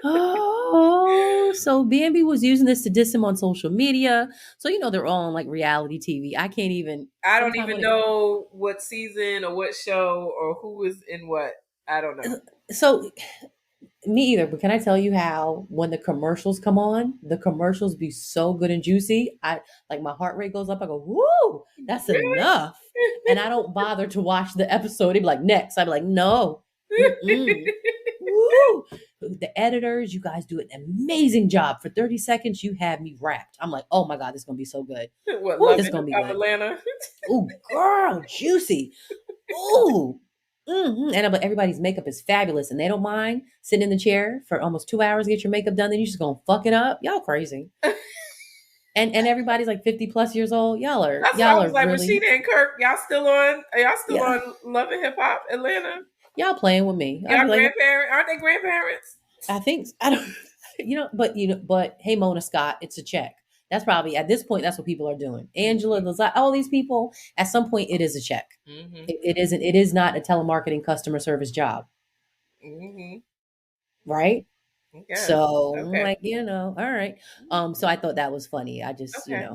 Oh, so Bambi was using this to diss him on social media. So they're all on like reality TV. I can't even
I don't
sometimes
even
when it
know what season or what show or who is in what. I don't know.
so me either, but can I tell you how when the commercials come on, the commercials be so good and juicy. I like my heart rate goes up. I go, woo, that's
Really?
enough. And I don't bother to watch the episode. It'd be like next. I'd be like, no. Mm-mm. Woo! The editors, you guys do an amazing job. For 30 seconds, you had me wrapped. I'm like, oh my God, this is gonna be so good.
What,
Woo,
Love
this is
and
gonna
Hip
be
Hop
good.
Atlanta?
Ooh, girl, juicy. Ooh. Everybody's makeup is fabulous and they don't mind sitting in the chair for almost 2 hours to get your makeup done. Then you just gonna fuck it up. Y'all crazy. And everybody's like 50 plus years old. Y'all are
That's what I
y'all are
was like.
really,
Rashida and Kirk, y'all still on? Are y'all still
yeah,
on Love and Hip Hop Atlanta?
y'all playing with me. I'd
Y'all
be like,
grandparents? Aren't they grandparents?
I think I don't, but hey, Mona Scott, it's a check. That's probably at this point. That's what people are doing. Angela,
Mm-hmm.
Lazat, all these people. At some point, it is a check.
Mm-hmm.
It isn't. It is not a telemarketing customer service job,
Mm-hmm.
right?
Yes.
So I'm
Okay.
like, all right. So I thought that was funny. I just,
Okay.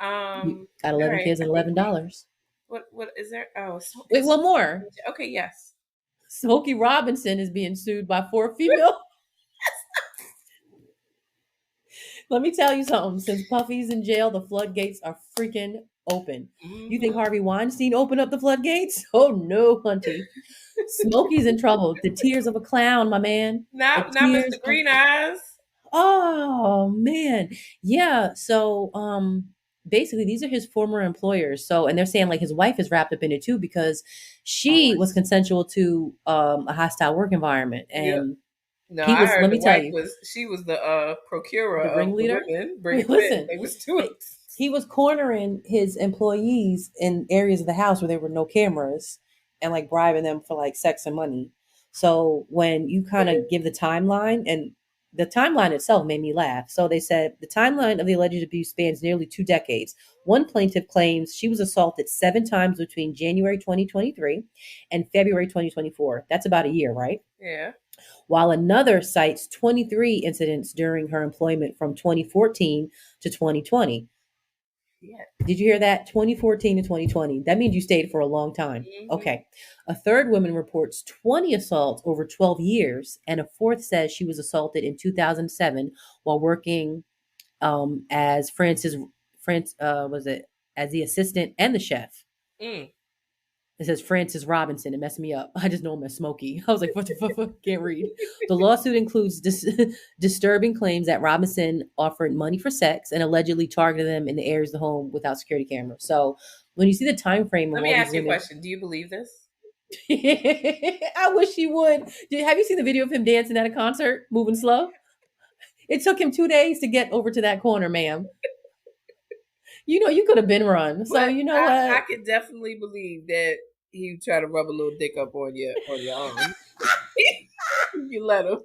You
All
got 11
right.
kids
I
at
think
$11.
what is there? Oh,
Wait, one more.
okay. Yes.
Smokey Robinson is being sued by 4 female. Let me tell you something. Since Puffy's in jail, the floodgates are freaking open. You think
Hmm.
Harvey Weinstein opened up the floodgates? Oh no, Hunty. Smokey's in trouble. The tears of a clown, my man. The
Not
tears
Mr.
of
Green Eyes.
Oh man. Yeah. So basically these are his former employers. So and they're saying like his wife is wrapped up in it too because
Oh,
she was consensual to a hostile work environment.
yeah.
And
No,
he
I
was,
heard
let
the
me tell
wife
you,
was she was the procurer
the
of the
ringleader.
women, bringing them in.
Listen,
They was doing.
he was cornering his employees in areas of the house where there were no cameras and like bribing them for like sex and money. So when you kind of give the timeline, and the timeline itself made me laugh. So they said the timeline of the alleged abuse spans nearly 2 decades. One plaintiff claims she was assaulted 7 times between January 2023 and February 2024. That's about a year, right?
Yeah.
While another cites 23 incidents during her employment from 2014 to 2020.
Yeah.
Did you hear that? 2014 to 2020. That means you stayed for a long time.
Hmm.
Okay. A third woman reports 20 assaults over 12 years, and a fourth says she was assaulted in 2007 while working as was it as the assistant and the chef.
Mm.
It says Francis Robinson. It messed me up. I just know him as Smokey. I was like, what the fuck? Can't read. The lawsuit includes disturbing claims that Robinson offered money for sex and allegedly targeted them in the areas of the home without security cameras. So when you see the time frame of
Let me
all these
ask you a
women,
question. Do you believe this?
I wish he would. Have you seen the video of him dancing at a concert, moving slow? It took him 2 days to get over to that corner, ma'am. You know, you could have been run. So
But
you know
I
what?
could definitely believe that he try to rub a little dick up on your arm. You let him.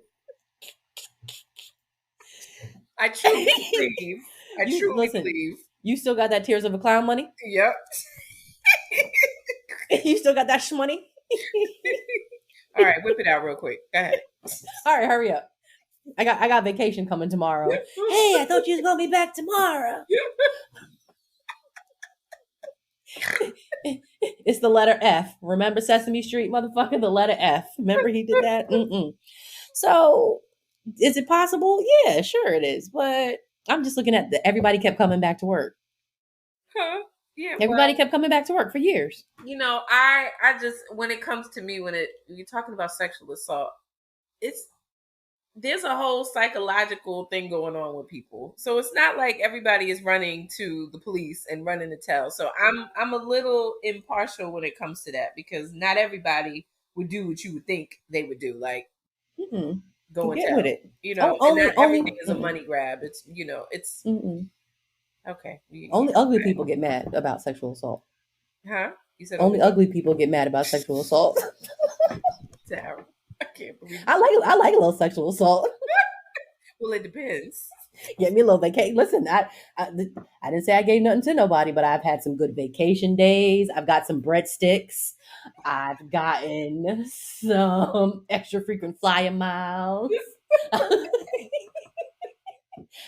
I truly believe. I
You
truly
listen.
believe.
You still got that Tears of a Clown money?
Yep.
You still got that shmoney?
All right, whip it out real quick. Go ahead.
All right, hurry up. I got vacation coming tomorrow. Hey, I thought you was gonna be back tomorrow. It's the letter F. Remember Sesame Street, motherfucker? The letter F. Remember he did that? Mm-mm. So, is it possible? Yeah, sure it is. But I'm just looking at everybody kept coming back to work.
Huh? Yeah,
Everybody
well,
kept coming back to work for years.
I just when it comes to me when you're talking about sexual assault, it's there's a whole psychological thing going on with people. So it's not like everybody is running to the police and running to tell. So I'm a little impartial when it comes to that because not everybody would do what you would think they would do, like
Mm-mm.
go and
Get with
tell.
it. Oh,
And not
only,
everything is a money grab. It's it's
mm-mm.
okay.
Only ugly people get mad about sexual assault.
Huh? You said only
Only
what?
ugly people get mad about sexual assault.
Sarah. I can't believe you.
I like a little sexual assault.
Well, it depends.
Get me a little vacation. Listen, I didn't say I gave nothing to nobody, but I've had some good vacation days. I've got some breadsticks. I've gotten some extra frequent flyer miles.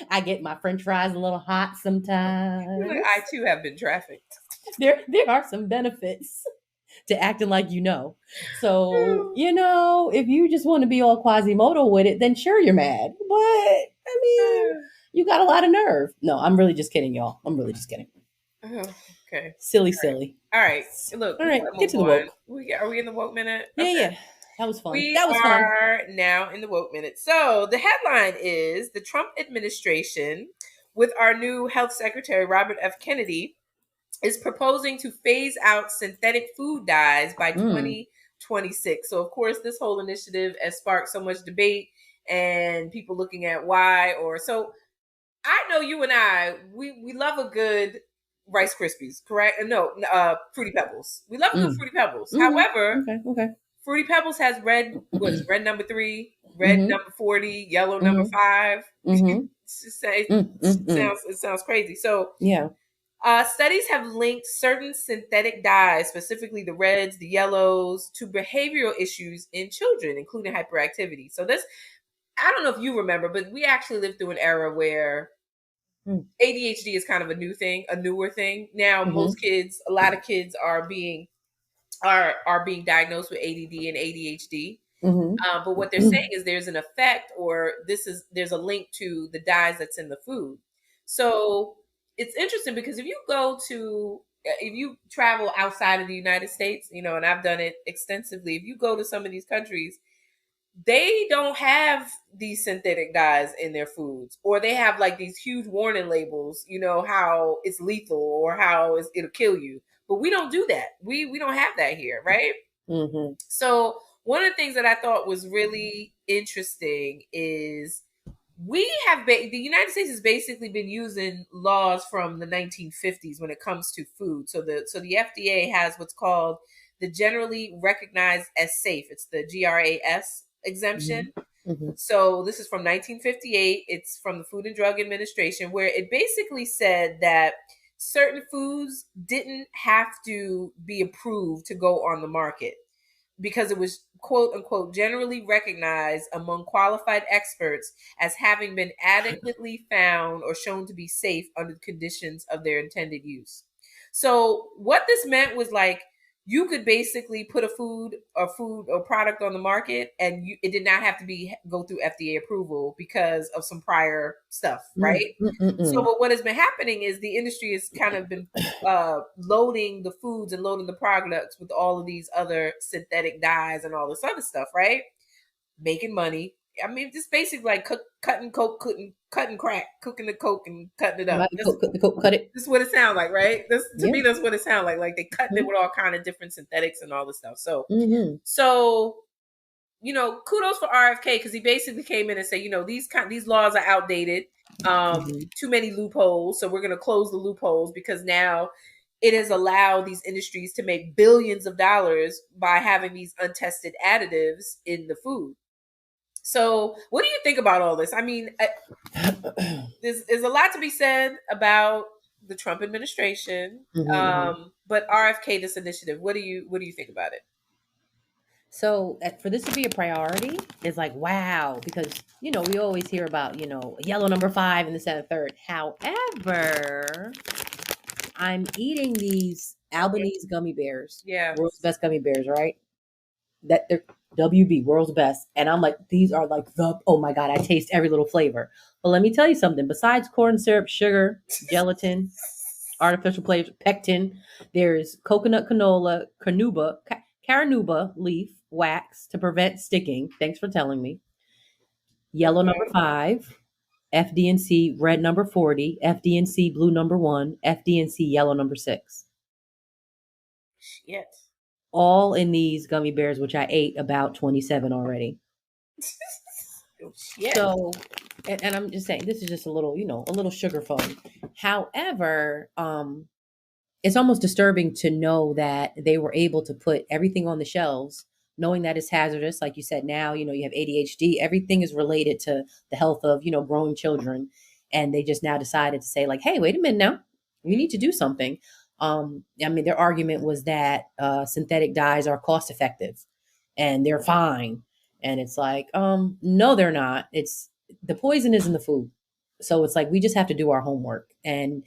I get my French fries a little hot sometimes.
I too have been trafficked.
There are some benefits to acting like you know. So, if you just want to be all Quasimodo with it, then sure you're mad. But I mean, you got a lot of nerve. No, I'm really just kidding, y'all. I'm really just kidding.
Okay.
Silly, silly.
All right. Look,
All
we
right,
gotta
get
move
to the
on.
woke.
Are we in the woke minute?
Yeah,
Okay.
yeah. That was fun.
We
That was fun.
are now in the woke minute. So the headline is the Trump administration, with our new health secretary, Robert F. Kennedy, is proposing to phase out synthetic food dyes by
Mm.
2026. So, of course, this whole initiative has sparked so much debate and people looking at why or so. I know you and we love a good Rice Krispies, correct? No, Fruity Pebbles. We love a good
Mm.
Fruity Pebbles.
Mm-hmm.
However,
Okay.
Fruity Pebbles has red number 3, red
Mm-hmm.
number 40, yellow number
Mm-hmm.
5.
Mm-hmm. Mm-mm.
It sounds crazy. So
Yeah.
studies have linked certain synthetic dyes, specifically the reds, the yellows, to behavioral issues in children, including hyperactivity. So this, I don't know if you remember, but we actually lived through an era where
Mm.
ADHD is kind of a new thing, a newer thing. Now
Mhm.
most kids, a lot of kids are being diagnosed with ADD and ADHD.
Mhm.
But what they're saying is there's an effect, or there's a link to the dyes that's in the food. So it's interesting because if you travel outside of the United States, and I've done it extensively. If you go to some of these countries, they don't have these synthetic dyes in their foods, or they have like these huge warning labels, how it's lethal or how it'll kill you. But we don't do that. We don't have that here, right?
Mhm.
So one of the things that I thought was really interesting is the United States has basically been using laws from the 1950s when it comes to food. So the FDA has what's called the generally recognized as safe. It's the GRAS
Mhm.
exemption.
Mhm.
So this is from 1958. It's from the Food and Drug Administration, where it basically said that certain foods didn't have to be approved to go on the market because it was quote unquote generally recognized among qualified experts as having been adequately found or shown to be safe under the conditions of their intended use. So what this meant was like you could basically put a food or product on the market, and it did not have to be go through FDA approval because of some prior stuff,
Mm.
right?
Mm. Mm.
So
Mm.
but what has been happening is the industry has kind of been loading the foods and loading the products with all of these other synthetic dyes and all this other stuff, right? Making money. I mean, just basically like cutting coke, cutting crack, cooking the coke and cutting it up.
Right, cut it.
This is what it sounds like, right? To
Yeah.
me, that's what it sounds like. Like they cutting it
Mhm.
with all kind of different synthetics and all this stuff. So,
Mhm.
so kudos for RFK because he basically came in and said, these laws are outdated.
Mhm.
Too many loopholes, so we're going to close the loopholes because now it has allowed these industries to make billions of dollars by having these untested additives in the food. So, what do you think about all this? I mean, there's a lot to be said about the Trump administration,
Mhm.
but RFK, this initiative, what do you think about it?
So for this to be a priority is like wow, because we always hear about yellow number 5 and this and the third. However, I'm eating these
Okay.
Albanese gummy bears,
Yeah.
world's best gummy bears, right? That they're WB, world's best, and I'm like, these are like the oh my god, I taste every little flavor. But let me tell you something. Besides corn syrup, sugar, gelatin, artificial flavors, pectin. There's coconut canola, carnauba leaf wax to prevent sticking. Thanks for telling me. Yellow number
Okay.
5, FD&C red number 40, FD&C blue number 1, FD&C yellow number 6.
Shit.
All in these gummy bears, which I ate about 27 already.
Oh, shit.
So, and I'm just saying, this is just a little, a little sugar phone. However, it's almost disturbing to know that they were able to put everything on the shelves knowing that it's hazardous. Like you said, now you have ADHD, everything is related to the health of growing children, and they just now decided to say like, hey, wait a minute, now we need to do something. I mean, their argument was that synthetic dyes are cost effective and they're fine, and it's like no, they're not. It's the poison is in the food, so it's like we just have to do our homework. And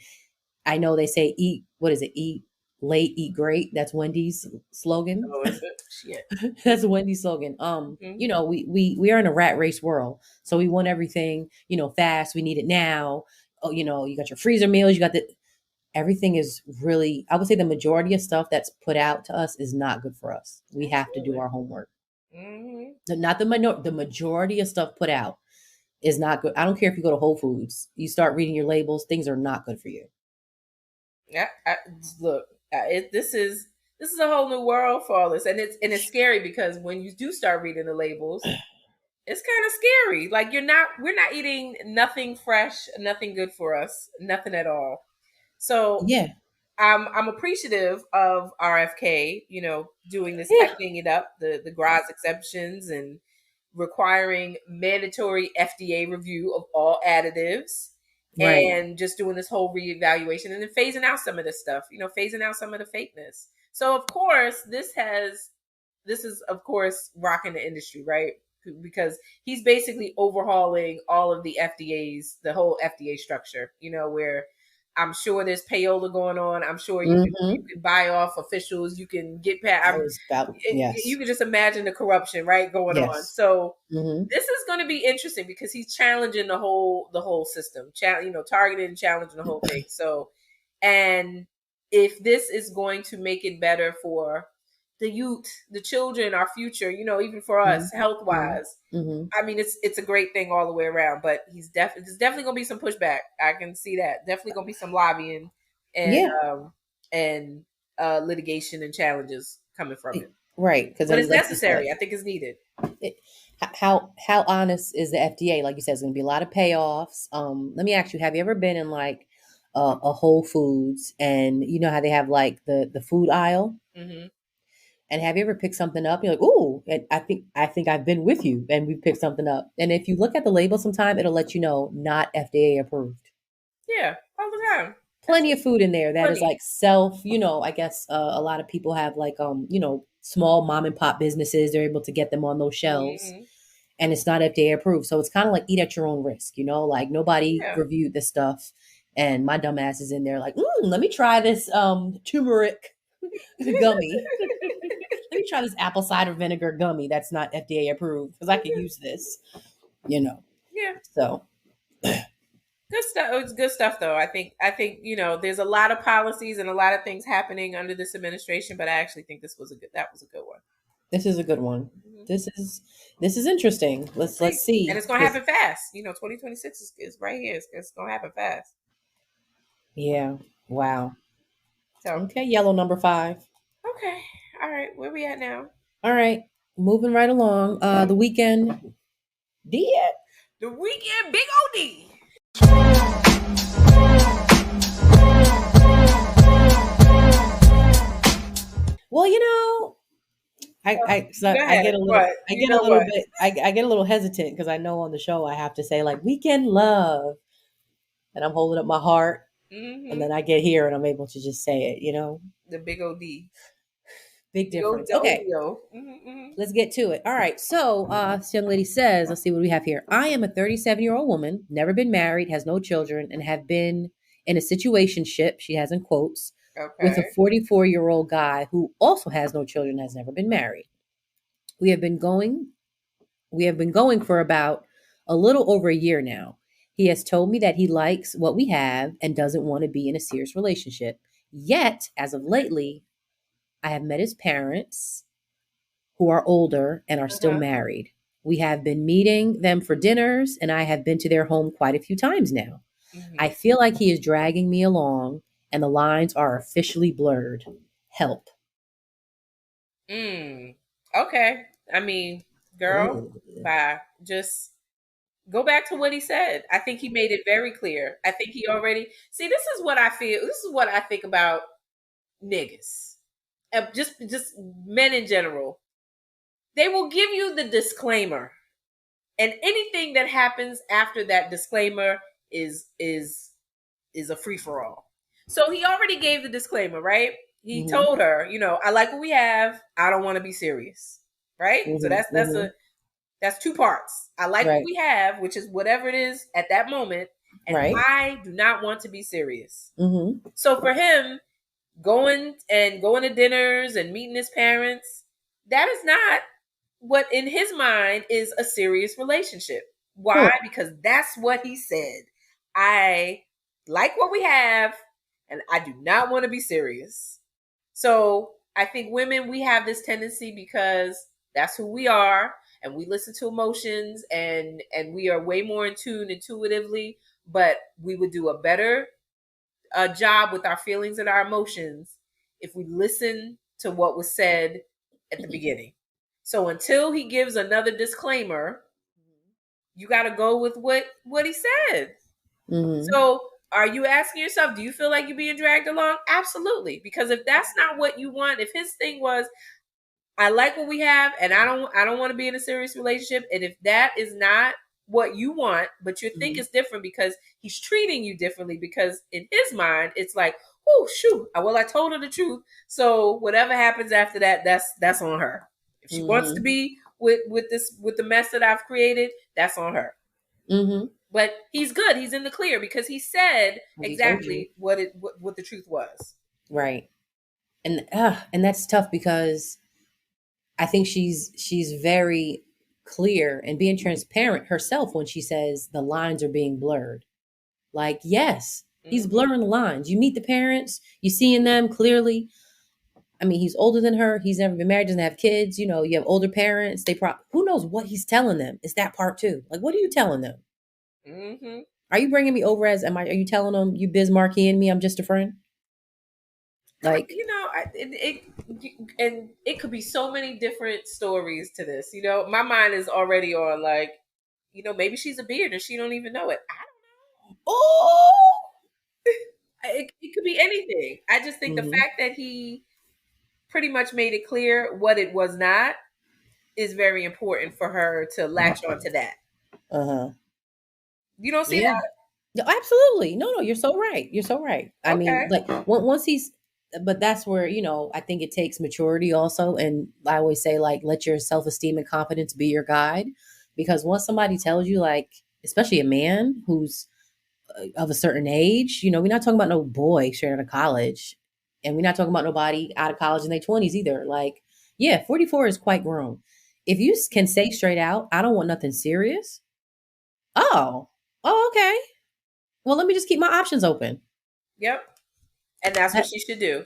I know they say eat, what is it? Eat late, eat great. That's Wendy's slogan.
Oh, is it? Shit.
That's Wendy's slogan.
Hmm.
We are in a rat race world. So we want everything, fast. We need it now. Oh, you got your freezer meals, you got everything is really, I would say the majority of stuff that's put out to us is not good for us. We have to do
Absolutely.
our homework.
Hmm.
Not the majority of stuff put out is not good. I don't care if you go to Whole Foods, you start reading your labels, things are not good for you.
Yeah. Look, this is a whole new world for all this, and it's scary because when you do start reading the labels, it's kind of scary. Like we're not eating nothing fresh, nothing good for us, nothing at all. So
Yeah.
I'm appreciative of RFK, doing this,
Yeah.
tightening it up, the GRAS exceptions and requiring mandatory FDA review of all additives
Right.
and just doing this whole reevaluation and then phasing out some of this stuff, phasing out some of the fakeness. So of course, this is of course rocking the industry, right? because he's basically overhauling all of the whole FDA structure, where I'm sure there's payola going on. I'm sure you can buy off officials. You can get
I
past.
was about, yes.
You can just imagine the corruption, right, going on.
Yes.
So
Mm-hmm.
this is going to be interesting because he's challenging the whole system, targeting and challenging the whole thing. So, and if this is going to make it better for the youth, the children, our future, even for us, health wise.
Mm-hmm.
I mean, it's a great thing all the way around. But there's definitely gonna be some pushback. I can see that. Definitely gonna be some lobbying and
Yeah.
and litigation and challenges coming from it.
Right, because
But it's
like you said,
necessary. I think it's needed.
how honest is the FDA? Like you said, it's going to be a lot of payoffs. Let me ask you: have you ever been in like a Whole Foods, and you know how they have like the food aisle?
Mm-hmm.
And have you ever picked something up? You're like, "Ooh!" And I think I've been with you, and we picked something up. And if you look at the label, sometime it'll let you know not FDA approved.
Yeah, all the time.
Plenty of food in there that is
Plenty.
like self. I guess a lot of people have like small mom and pop businesses. They're able to get them on those shelves,
Mm-hmm.
and it's not FDA approved. So it's kind of like eat at your own risk. Like nobody
Yeah.
reviewed this stuff, and my dumb ass is in there like, let me try this turmeric gummy. Let me try this apple cider vinegar gummy that's not FDA approved because I could use this.
Yeah.
So
Good stuff. It's good stuff, though. I think there's a lot of policies and a lot of things happening under this administration, but I actually think that was a good one.
this is a good one.
Mm-hmm.
This is interesting. Let's
And
see.
it's gonna happen fast. 2026 is right here. It's gonna happen fast.
Yeah. Wow.
So
Okay. Yellow number 5.
okay, all right, where we at now?
All right. Moving right along. The weekend. Did.
The weekend, Big OD.
Well, I get a little
What?
I get a little bit I get a little hesitant because I know on the show I have to say like weekend love, and I'm holding up my heart, and
Mm-hmm.
then I get here and I'm able to just say it.
The Big OD.
Big difference.
The
Okay,
ODO. Mm-hmm.
let's get to it. All right. So this young lady says, let's see what we have here. I am a 37-year-old woman, never been married, has no children, and have been in a situationship, she has in quotes, with a
Okay.
44-year-old guy who also has no children, has never been married. We have been going for about a little over a year now. He has told me that he likes what we have and doesn't want to be in a serious relationship. Yet, as of lately, I have met his parents who are older and are still
Uh-huh.
married. We have been meeting them for dinners, and I have been to their home quite a few times now. I
Mm-hmm.
feel like he is dragging me along, and the lines are officially blurred. Help.
Okay. I mean, girl,
Ooh.
bye. Just go back to what he said. I think he made it very clear. I think he already see. This is what I feel. This is what I think about niggas. Just men in general. They will give you the disclaimer, and anything that happens after that disclaimer is a free for all. So he already gave the disclaimer, right? He
Mm-hmm.
told her, I like what we have. I don't want to be serious, right? So
Mm-hmm. Mm-hmm.
that's two parts. I like what
Right.
we have, which is whatever it is at that moment, and
Right.
I do not want to be serious.
Mm-hmm.
So for him, going to dinners and meeting his parents, that is not what in his mind is a serious relationship. Why?
Huh.
Because that's what he said. I like what we have and I do not want to be serious. So I think women, we have this tendency because that's who we are, and we listen to emotions, and we are way more in tune intuitively, but we would do a better job with our feelings and our emotions if we listen to what was said at the beginning. So until he gives another disclaimer, you got to go with what he said.
Mm-hmm.
So are you asking yourself, do you feel like you're being dragged along? Absolutely. Because if that's not what you want, if his thing was, I like what we have and I don't want to be in a serious relationship, and if that is not what you want, but you think
Mm-hmm.
it's different because he's treating you differently, because in his mind it's like, oh shoot, well I told her the truth, so whatever happens after that, that's on her. If she wants to
Mm-hmm.
be with the mess that I've created, that's on her.
Mm-hmm.
But he's good. He's in the clear because he said
He told you.
exactly what the truth was.
Right. And that's tough because I think she's very clear and being transparent herself when she says the lines are being blurred. Like, yes, he's
Mm-hmm.
blurring the lines. You meet the parents, you seeing them clearly. I mean, he's older than her. He's never been married, doesn't have kids. You know, you have older parents. Who knows what he's telling them? It's that part too. Like, what are you telling them?
Mm-hmm.
Are you bringing me over are you telling them you Biz Markie and me? I'm just a friend? Like,
And it could be so many different stories to this. My mind is already on like, maybe she's a beard and she don't even know it.
oh,
It could be anything. I just think the
mm-hmm,
fact that he pretty much made it clear what it was not is very important for her to latch onto that.
uh-huh.
You don't see
Yeah.
that?
No, absolutely. No, you're so right. You're so right. I mean,
Okay.
like once he's, but that's where, I think it takes maturity also. And I always say, like, let your self esteem and confidence be your guide. Because once somebody tells you, like, especially a man who's of a certain age, we're not talking about no boy straight out of college. And we're not talking about nobody out of college in their 20s either. Like, yeah, 44 is quite grown. If you can say straight out, I don't want nothing serious. Oh, okay. Well, let me just keep my options open.
Yep. And that's what
That-
she should do.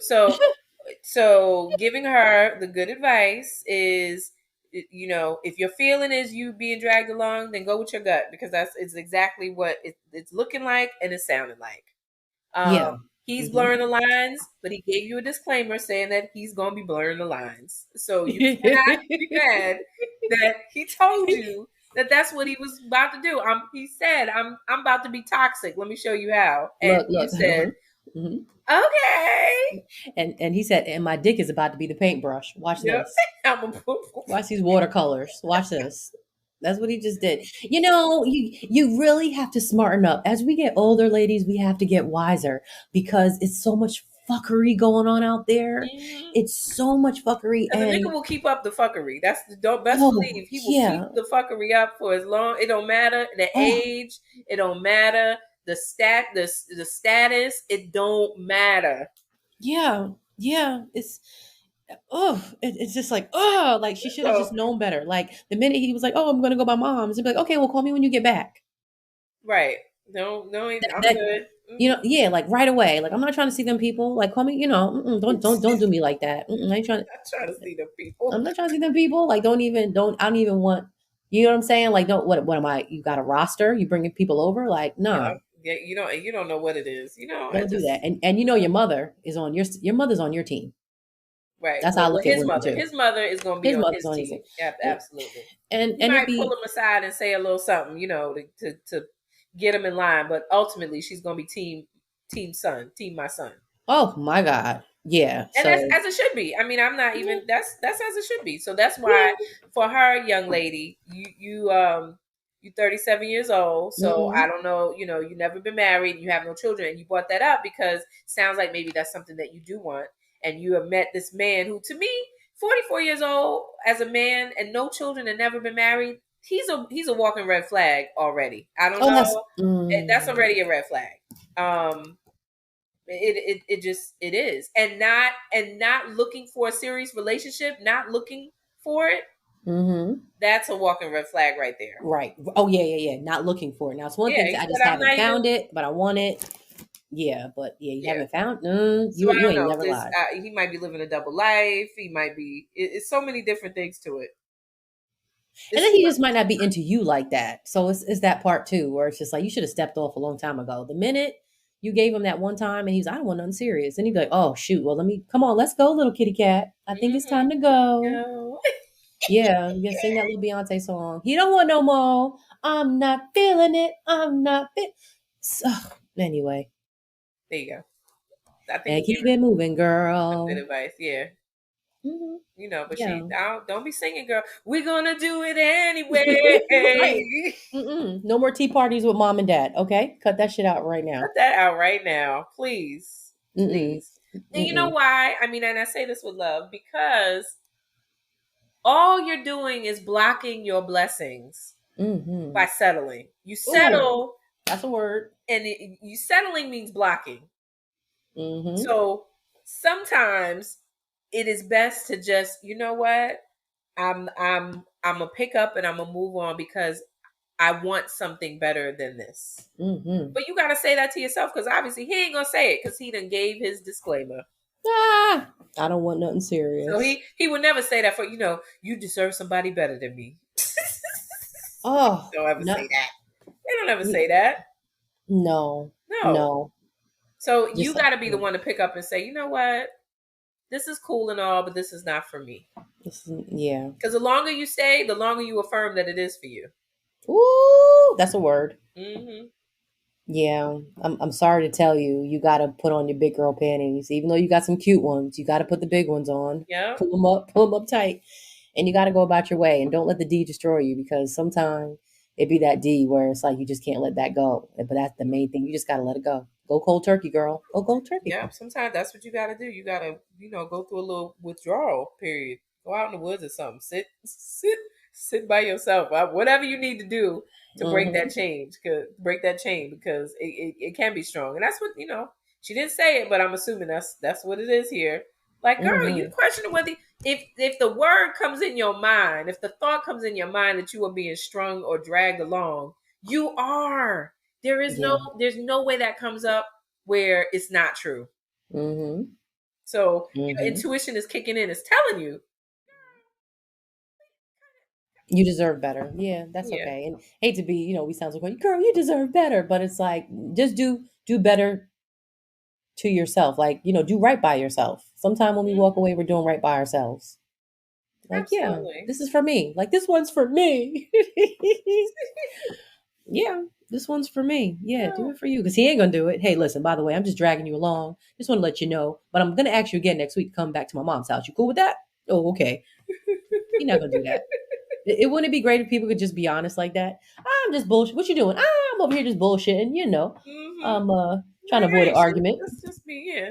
So giving her the good advice is, if your feeling is you being dragged along, then go with your gut because it's exactly what it's looking like and it's sounding like. Um,
yeah.
he's
Hmm.
blurring the lines, but he gave you a disclaimer saying that he's going to be blurring the lines. So you cannot be mad that he told you that that's what he was about to do. He said, I'm about to be toxic. Let me show you how." And you
Look.
said,
Hmm.
"Okay."
And he said, and my dick is about to be the paintbrush. Watch
Yep.
this.
I'm a
Watch these watercolors. Watch this. That's what he just did. You really have to smarten up. As we get older, ladies, we have to get wiser because it's so much fuckery going on out there.
Mhm.
It's so much fuckery.
Because the nigga
And
will keep up the fuckery. That's the don't best
oh,
believe he will keep
yeah.
the fuckery up for as long. It don't matter the
Oh,
age. It don't matter the status. It don't matter.
yeah. Yeah. It's just like, oh, like she should have
So
just known better. Like the minute he was like, oh, I'm gonna go by mom's, he'd be like, okay, well, call me when you get back.
right. No, I'm
That
good.
yeah, like right away. Like I'm not trying to see them people. Like call me, don't do me like that. I ain't trying.
Not trying to see the people.
I'm not trying to see them people. Like don't. I don't even want. You know what I'm saying? Like don't. What am I? You got a roster? You bringing people over? Like
Yeah,
nah,
yeah. You don't know what it is. I
don't do that.
just
And your mother is on your mother's on your team.
right.
That's how I
Well,
look at
his
women
mother,
too.
his mother is going to be
His
on
mother's
his
on his
team.
team.
Yeah,
Yeah.
absolutely. He
And it
might pull
be
him aside and say a little something, to get him in line. But ultimately, she's going to be team son, team my son.
oh my god, yeah.
And that's
So
as it should be. I mean, I'm not
yeah,
even that's as it should be. So that's
yeah.
why for her, young lady, you 37 years old. So I
Mm-hmm.
don't know, you never been married, you have no children, and you brought that up because it sounds like maybe that's something that you do want. And you have met this man who, to me, 44 years old as a man and no children and never been married, he's a walking red flag already. I don't
Oh, that's
know. That's already a red flag. Um, it just it is, and not looking for a serious relationship, not looking for it.
mm-hmm.
That's a walking red flag right there.
Right. Oh yeah. Not looking for it. Now it's one
Yeah,
thing
he
I
said
just
I'm
haven't
not even.
found it, but I want it. Yeah, but yeah, you
Yeah,
haven't found.
so I
You
don't
ain't
know.
never lied.
He might be living a double life. He might be. It's so many different things to it.
And
It's
then
too
he
much.
just might not be into you like that. So it's that part too, where it's just like you should have stepped off a long time ago. The minute you gave him that one time, and he's I don't want nothing serious, and he'd be like, oh shoot, well let me come on, let's go, little kitty cat. I think it's time to go.
No.
Yeah, you can sing that little Beyonce song. He don't want no more. I'm not feeling it. I'm not fit. So, anyway,
There you go. I think
and
he gave
keep it moving,
some good
girl.
advice. Yeah.
Hmm.
But
Yeah.
don't be singing, girl. We're gonna do it anyway.
Right. No more tea parties with mom and dad. Okay, cut that shit out right
Cut
now.
that out right now, please,
Mm-mm.
please. And you know
Mm-mm.
why? I mean, and I say this with love because all you're doing is blocking your blessings by settling. You settle.
Ooh, that's a word.
And you settling means blocking.
Mm-hmm.
So sometimes it is best to just, you know what? I'm gonna pick up and I'm gonna move on because I want something better than this.
Mm-hmm.
But you gotta say that to yourself because obviously he ain't gonna say it because he done gave his disclaimer.
I don't want nothing serious.
So he would never say that for you deserve somebody better than me.
Oh,
don't ever say that. They don't ever say that.
No.
So you got to be the one to pick up and say, you know what, this is cool and all, but this is not for me.
Yeah.
Because the longer you stay, the longer you affirm that it is for you.
Ooh, that's a word.
Mm-hmm.
Yeah, I'm sorry to tell you, you got to put on your big girl panties. Even though you got some cute ones, you got to put the big ones on.
Yeah.
Pull them up tight. And you got to go about your way. And don't let the D destroy you because sometimes it be that D where it's like you just can't let that go. But that's the main thing. You just got to let it go. Go cold turkey, girl. Go cold turkey.
Yeah, sometimes that's what you got to do. You got to, go through a little withdrawal period. Go out in the woods or something. Sit by yourself. Whatever you need to do to break that chain, because it can be strong. And that's what, she didn't say it, but I'm assuming that's what it is here. Like, girl, you question whether if the word comes in your mind, if the thought comes in your mind that you are being strung or dragged along, you are. There's no way that comes up where it's not true. So your intuition is kicking in. It's telling you
you deserve better. Yeah, that's okay. And hate to be, we sound like, girl, you deserve better. But it's like, just do better to yourself. Like, do right by yourself. Sometimes when we walk away, we're doing right by ourselves. Like, absolutely. Yeah, this is for me. Like, this one's for me. Yeah, this one's for me. Yeah, do it for you. Because he ain't going to do it. Hey, listen, by the way, I'm just dragging you along. Just want to let you know. But I'm going to ask you again next week to come back to my mom's house. You cool with that? Oh, okay. He's not going to do that. It wouldn't be great if people could just be honest like that. I'm just bullshit. What you doing? I'm over here just bullshitting, I'm trying to avoid an argument.
Just being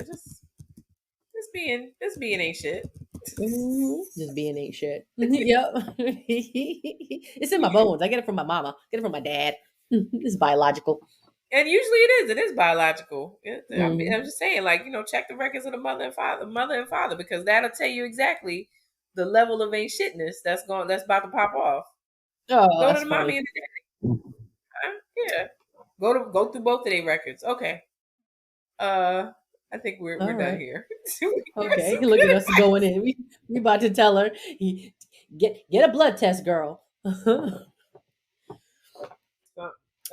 ain't shit.
Just being ain't shit. Yep. It's in my bones. I get it from my mama. Get it from my dad. It's biological.
And usually it is biological. I'm just saying, like, check the records of the mother and father, because that'll tell you exactly the level of ain't shitness that's about to pop off.
Oh,
go to the mommy and the daddy. Yeah. Go through both of their records. Okay. I think we're done here.
Okay, look at us going in. We about to tell her, get a blood test, girl.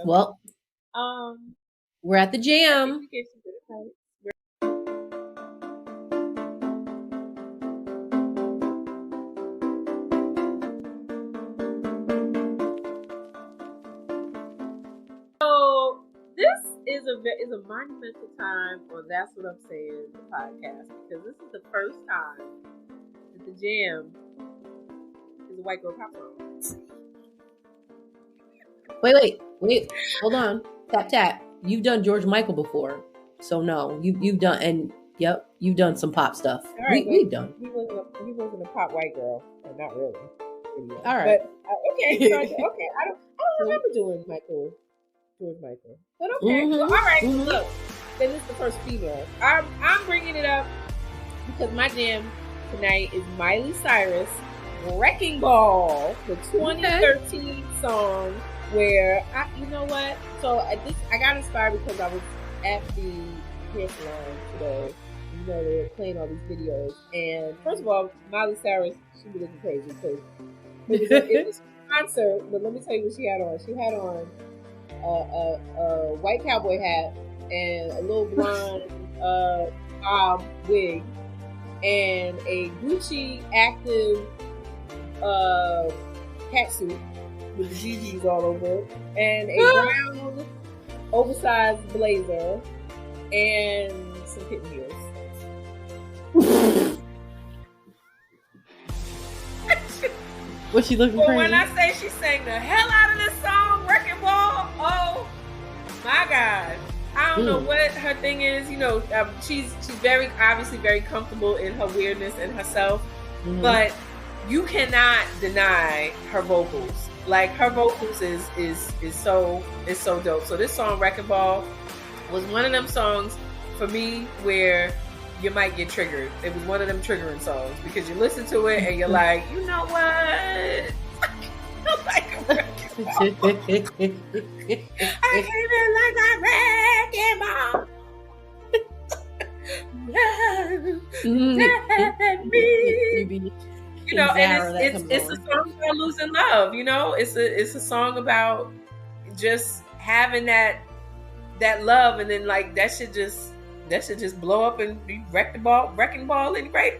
Well, we're at the jam.
So this is a monumental time on That's What I'm Saying, the podcast, because this is the first time that the jam is a white girl pop song.
Wait, hold on. Tap. You've done George Michael before, so no, you've done, and yep, you've done some pop stuff.
Right,
we've done.
He wasn't a pop white girl, not really. Anyway.
All right,
but okay. I don't remember doing George Michael, but okay. Well, all right. So look, then it's the first female. I'm bringing it up because my jam tonight is Miley Cyrus' "Wrecking Ball," the 2013 song. Where you know what? So I got inspired because I was at the hair salon today. They were playing all these videos, and first of all, Miley Cyrus, she be looking crazy because it was a concert. But let me tell you what she had on. She had on a white cowboy hat and a little blonde wig, and a Gucci active catsuit with the GGs all over it, and a brown oversized blazer, and some kitten heels.
Was she looking crazy?
When I say she sang the hell out of this song, "Wrecking Ball," oh my God. I don't know what her thing is. She's very, obviously very comfortable in her weirdness and herself. But you cannot deny her vocals. Like her vocals is so dope. So this song Wrecking Ball was one of them songs for me where you might get triggered. It was one of them triggering songs because you listen to it and you're like, you know what? Like I came in like a wrecking ball. You know, and it's a song about losing love. You know, it's a song about just having that love, and then like that should just blow up and be wrecking ball anyway.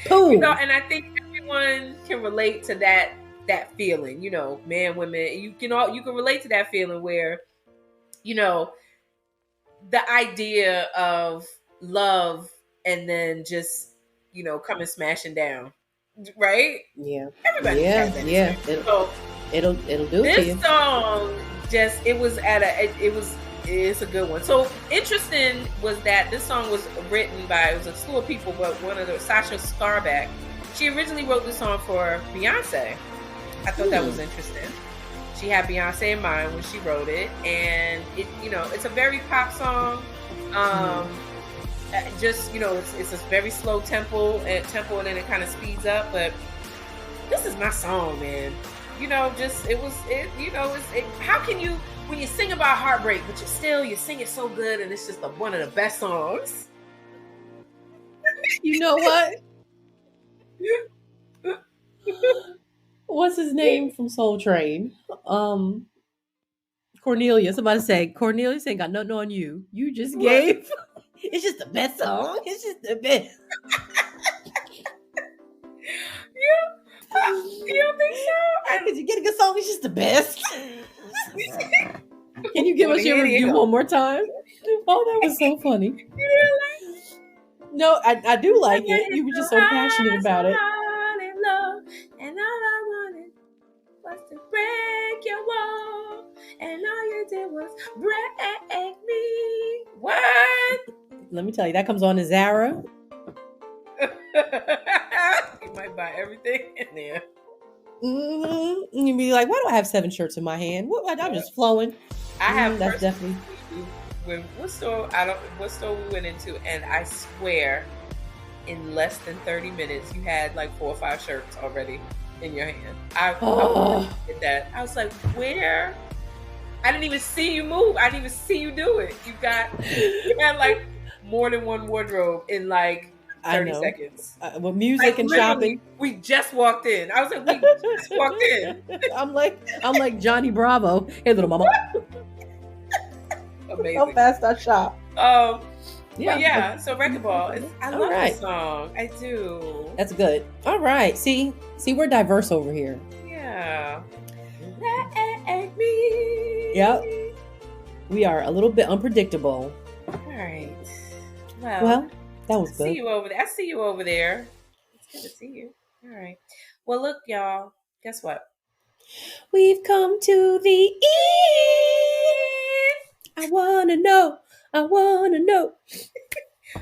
So, you know, and I think everyone can relate to that feeling. You know, man, women, you can relate to that feeling where, you know, the idea of love and then just, you know, coming smashing down, right?
Yeah,
everybody has that.
Yeah. It'll do it to you.
This song just it's a good one. So interesting was that this song was written by, it was a slew of people, but one of the Sasha Starback, she originally wrote this song for Beyonce. I thought that was interesting. She had Beyonce in mind when she wrote it, and it, you know, it's a very pop song. Just, you know, it's a very slow tempo, and then it kind of speeds up. But this is my song, man. You know, how can you, when you sing about heartbreak, but you sing it so good, and it's just one of the best songs.
You know what? What's his name from Soul Train? Cornelius. I'm about to say, Cornelius ain't got nothing on you. You just gave. It's just the best song. It's just the best.
You don't think so?
Did you get a good song? It's just the best. Can you give us your review one more time? Oh, that was so funny. No, I do like it. You were just so passionate about it.
And all I wanted was to break your wall, and all you did was break me. What?
Let me tell you, that comes on to Zara.
You might buy everything in there.
And you'd be like, why do I have 7 shirts in my hand? I'm just flowing.
I have.
That's definitely.
What store we went into, and I swear, in less than 30 minutes, you had like 4 or 5 shirts already in your hand. I did that. I was like, where? I didn't even see you move. I didn't even see you do it. You had like more than one wardrobe in like 30 seconds.
With music like, and shopping.
We just walked in. I was like, we just walked in.
I'm like Johnny Bravo. Hey, little mama.
Amazing.
How fast I shop.
Yeah. So Wrecking Ball. I love this song. I do.
That's good. All right. See, we're diverse over here.
Yeah. Let me.
Yep. We are a little bit unpredictable.
All right.
Well, that was good.
I see you over there. It's good to see you. All right. Well, look, y'all. Guess what?
We've come to the end. I wanna know.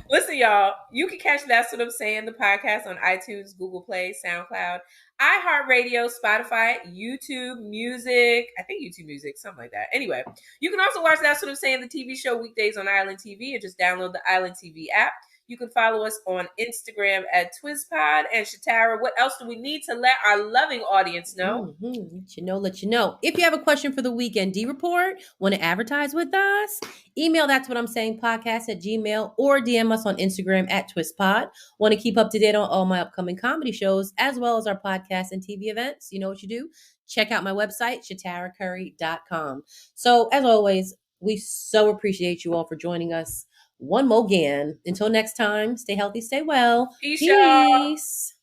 Listen, y'all, you can catch That's What I'm Saying, the podcast on iTunes, Google Play, SoundCloud, iHeartRadio, Spotify, YouTube Music. I think YouTube Music, something like that. Anyway, you can also watch That's What I'm Saying, the TV show, weekdays on Island TV, or just download the Island TV app. You can follow us on Instagram at TwizPod. And Shatara, what else do we need to let our loving audience know?
Let you know. If you have a question for the Weekend D Report, want to advertise with us, email That's What I'm Saying podcast at Gmail, or DM us on Instagram at TwizPod. Want to keep up to date on all my upcoming comedy shows, as well as our podcast and TV events? You know what you do? Check out my website, ShataraCurry.com. So, as always, we so appreciate you all for joining us one more again. Until next time, stay healthy, stay well.
Peace.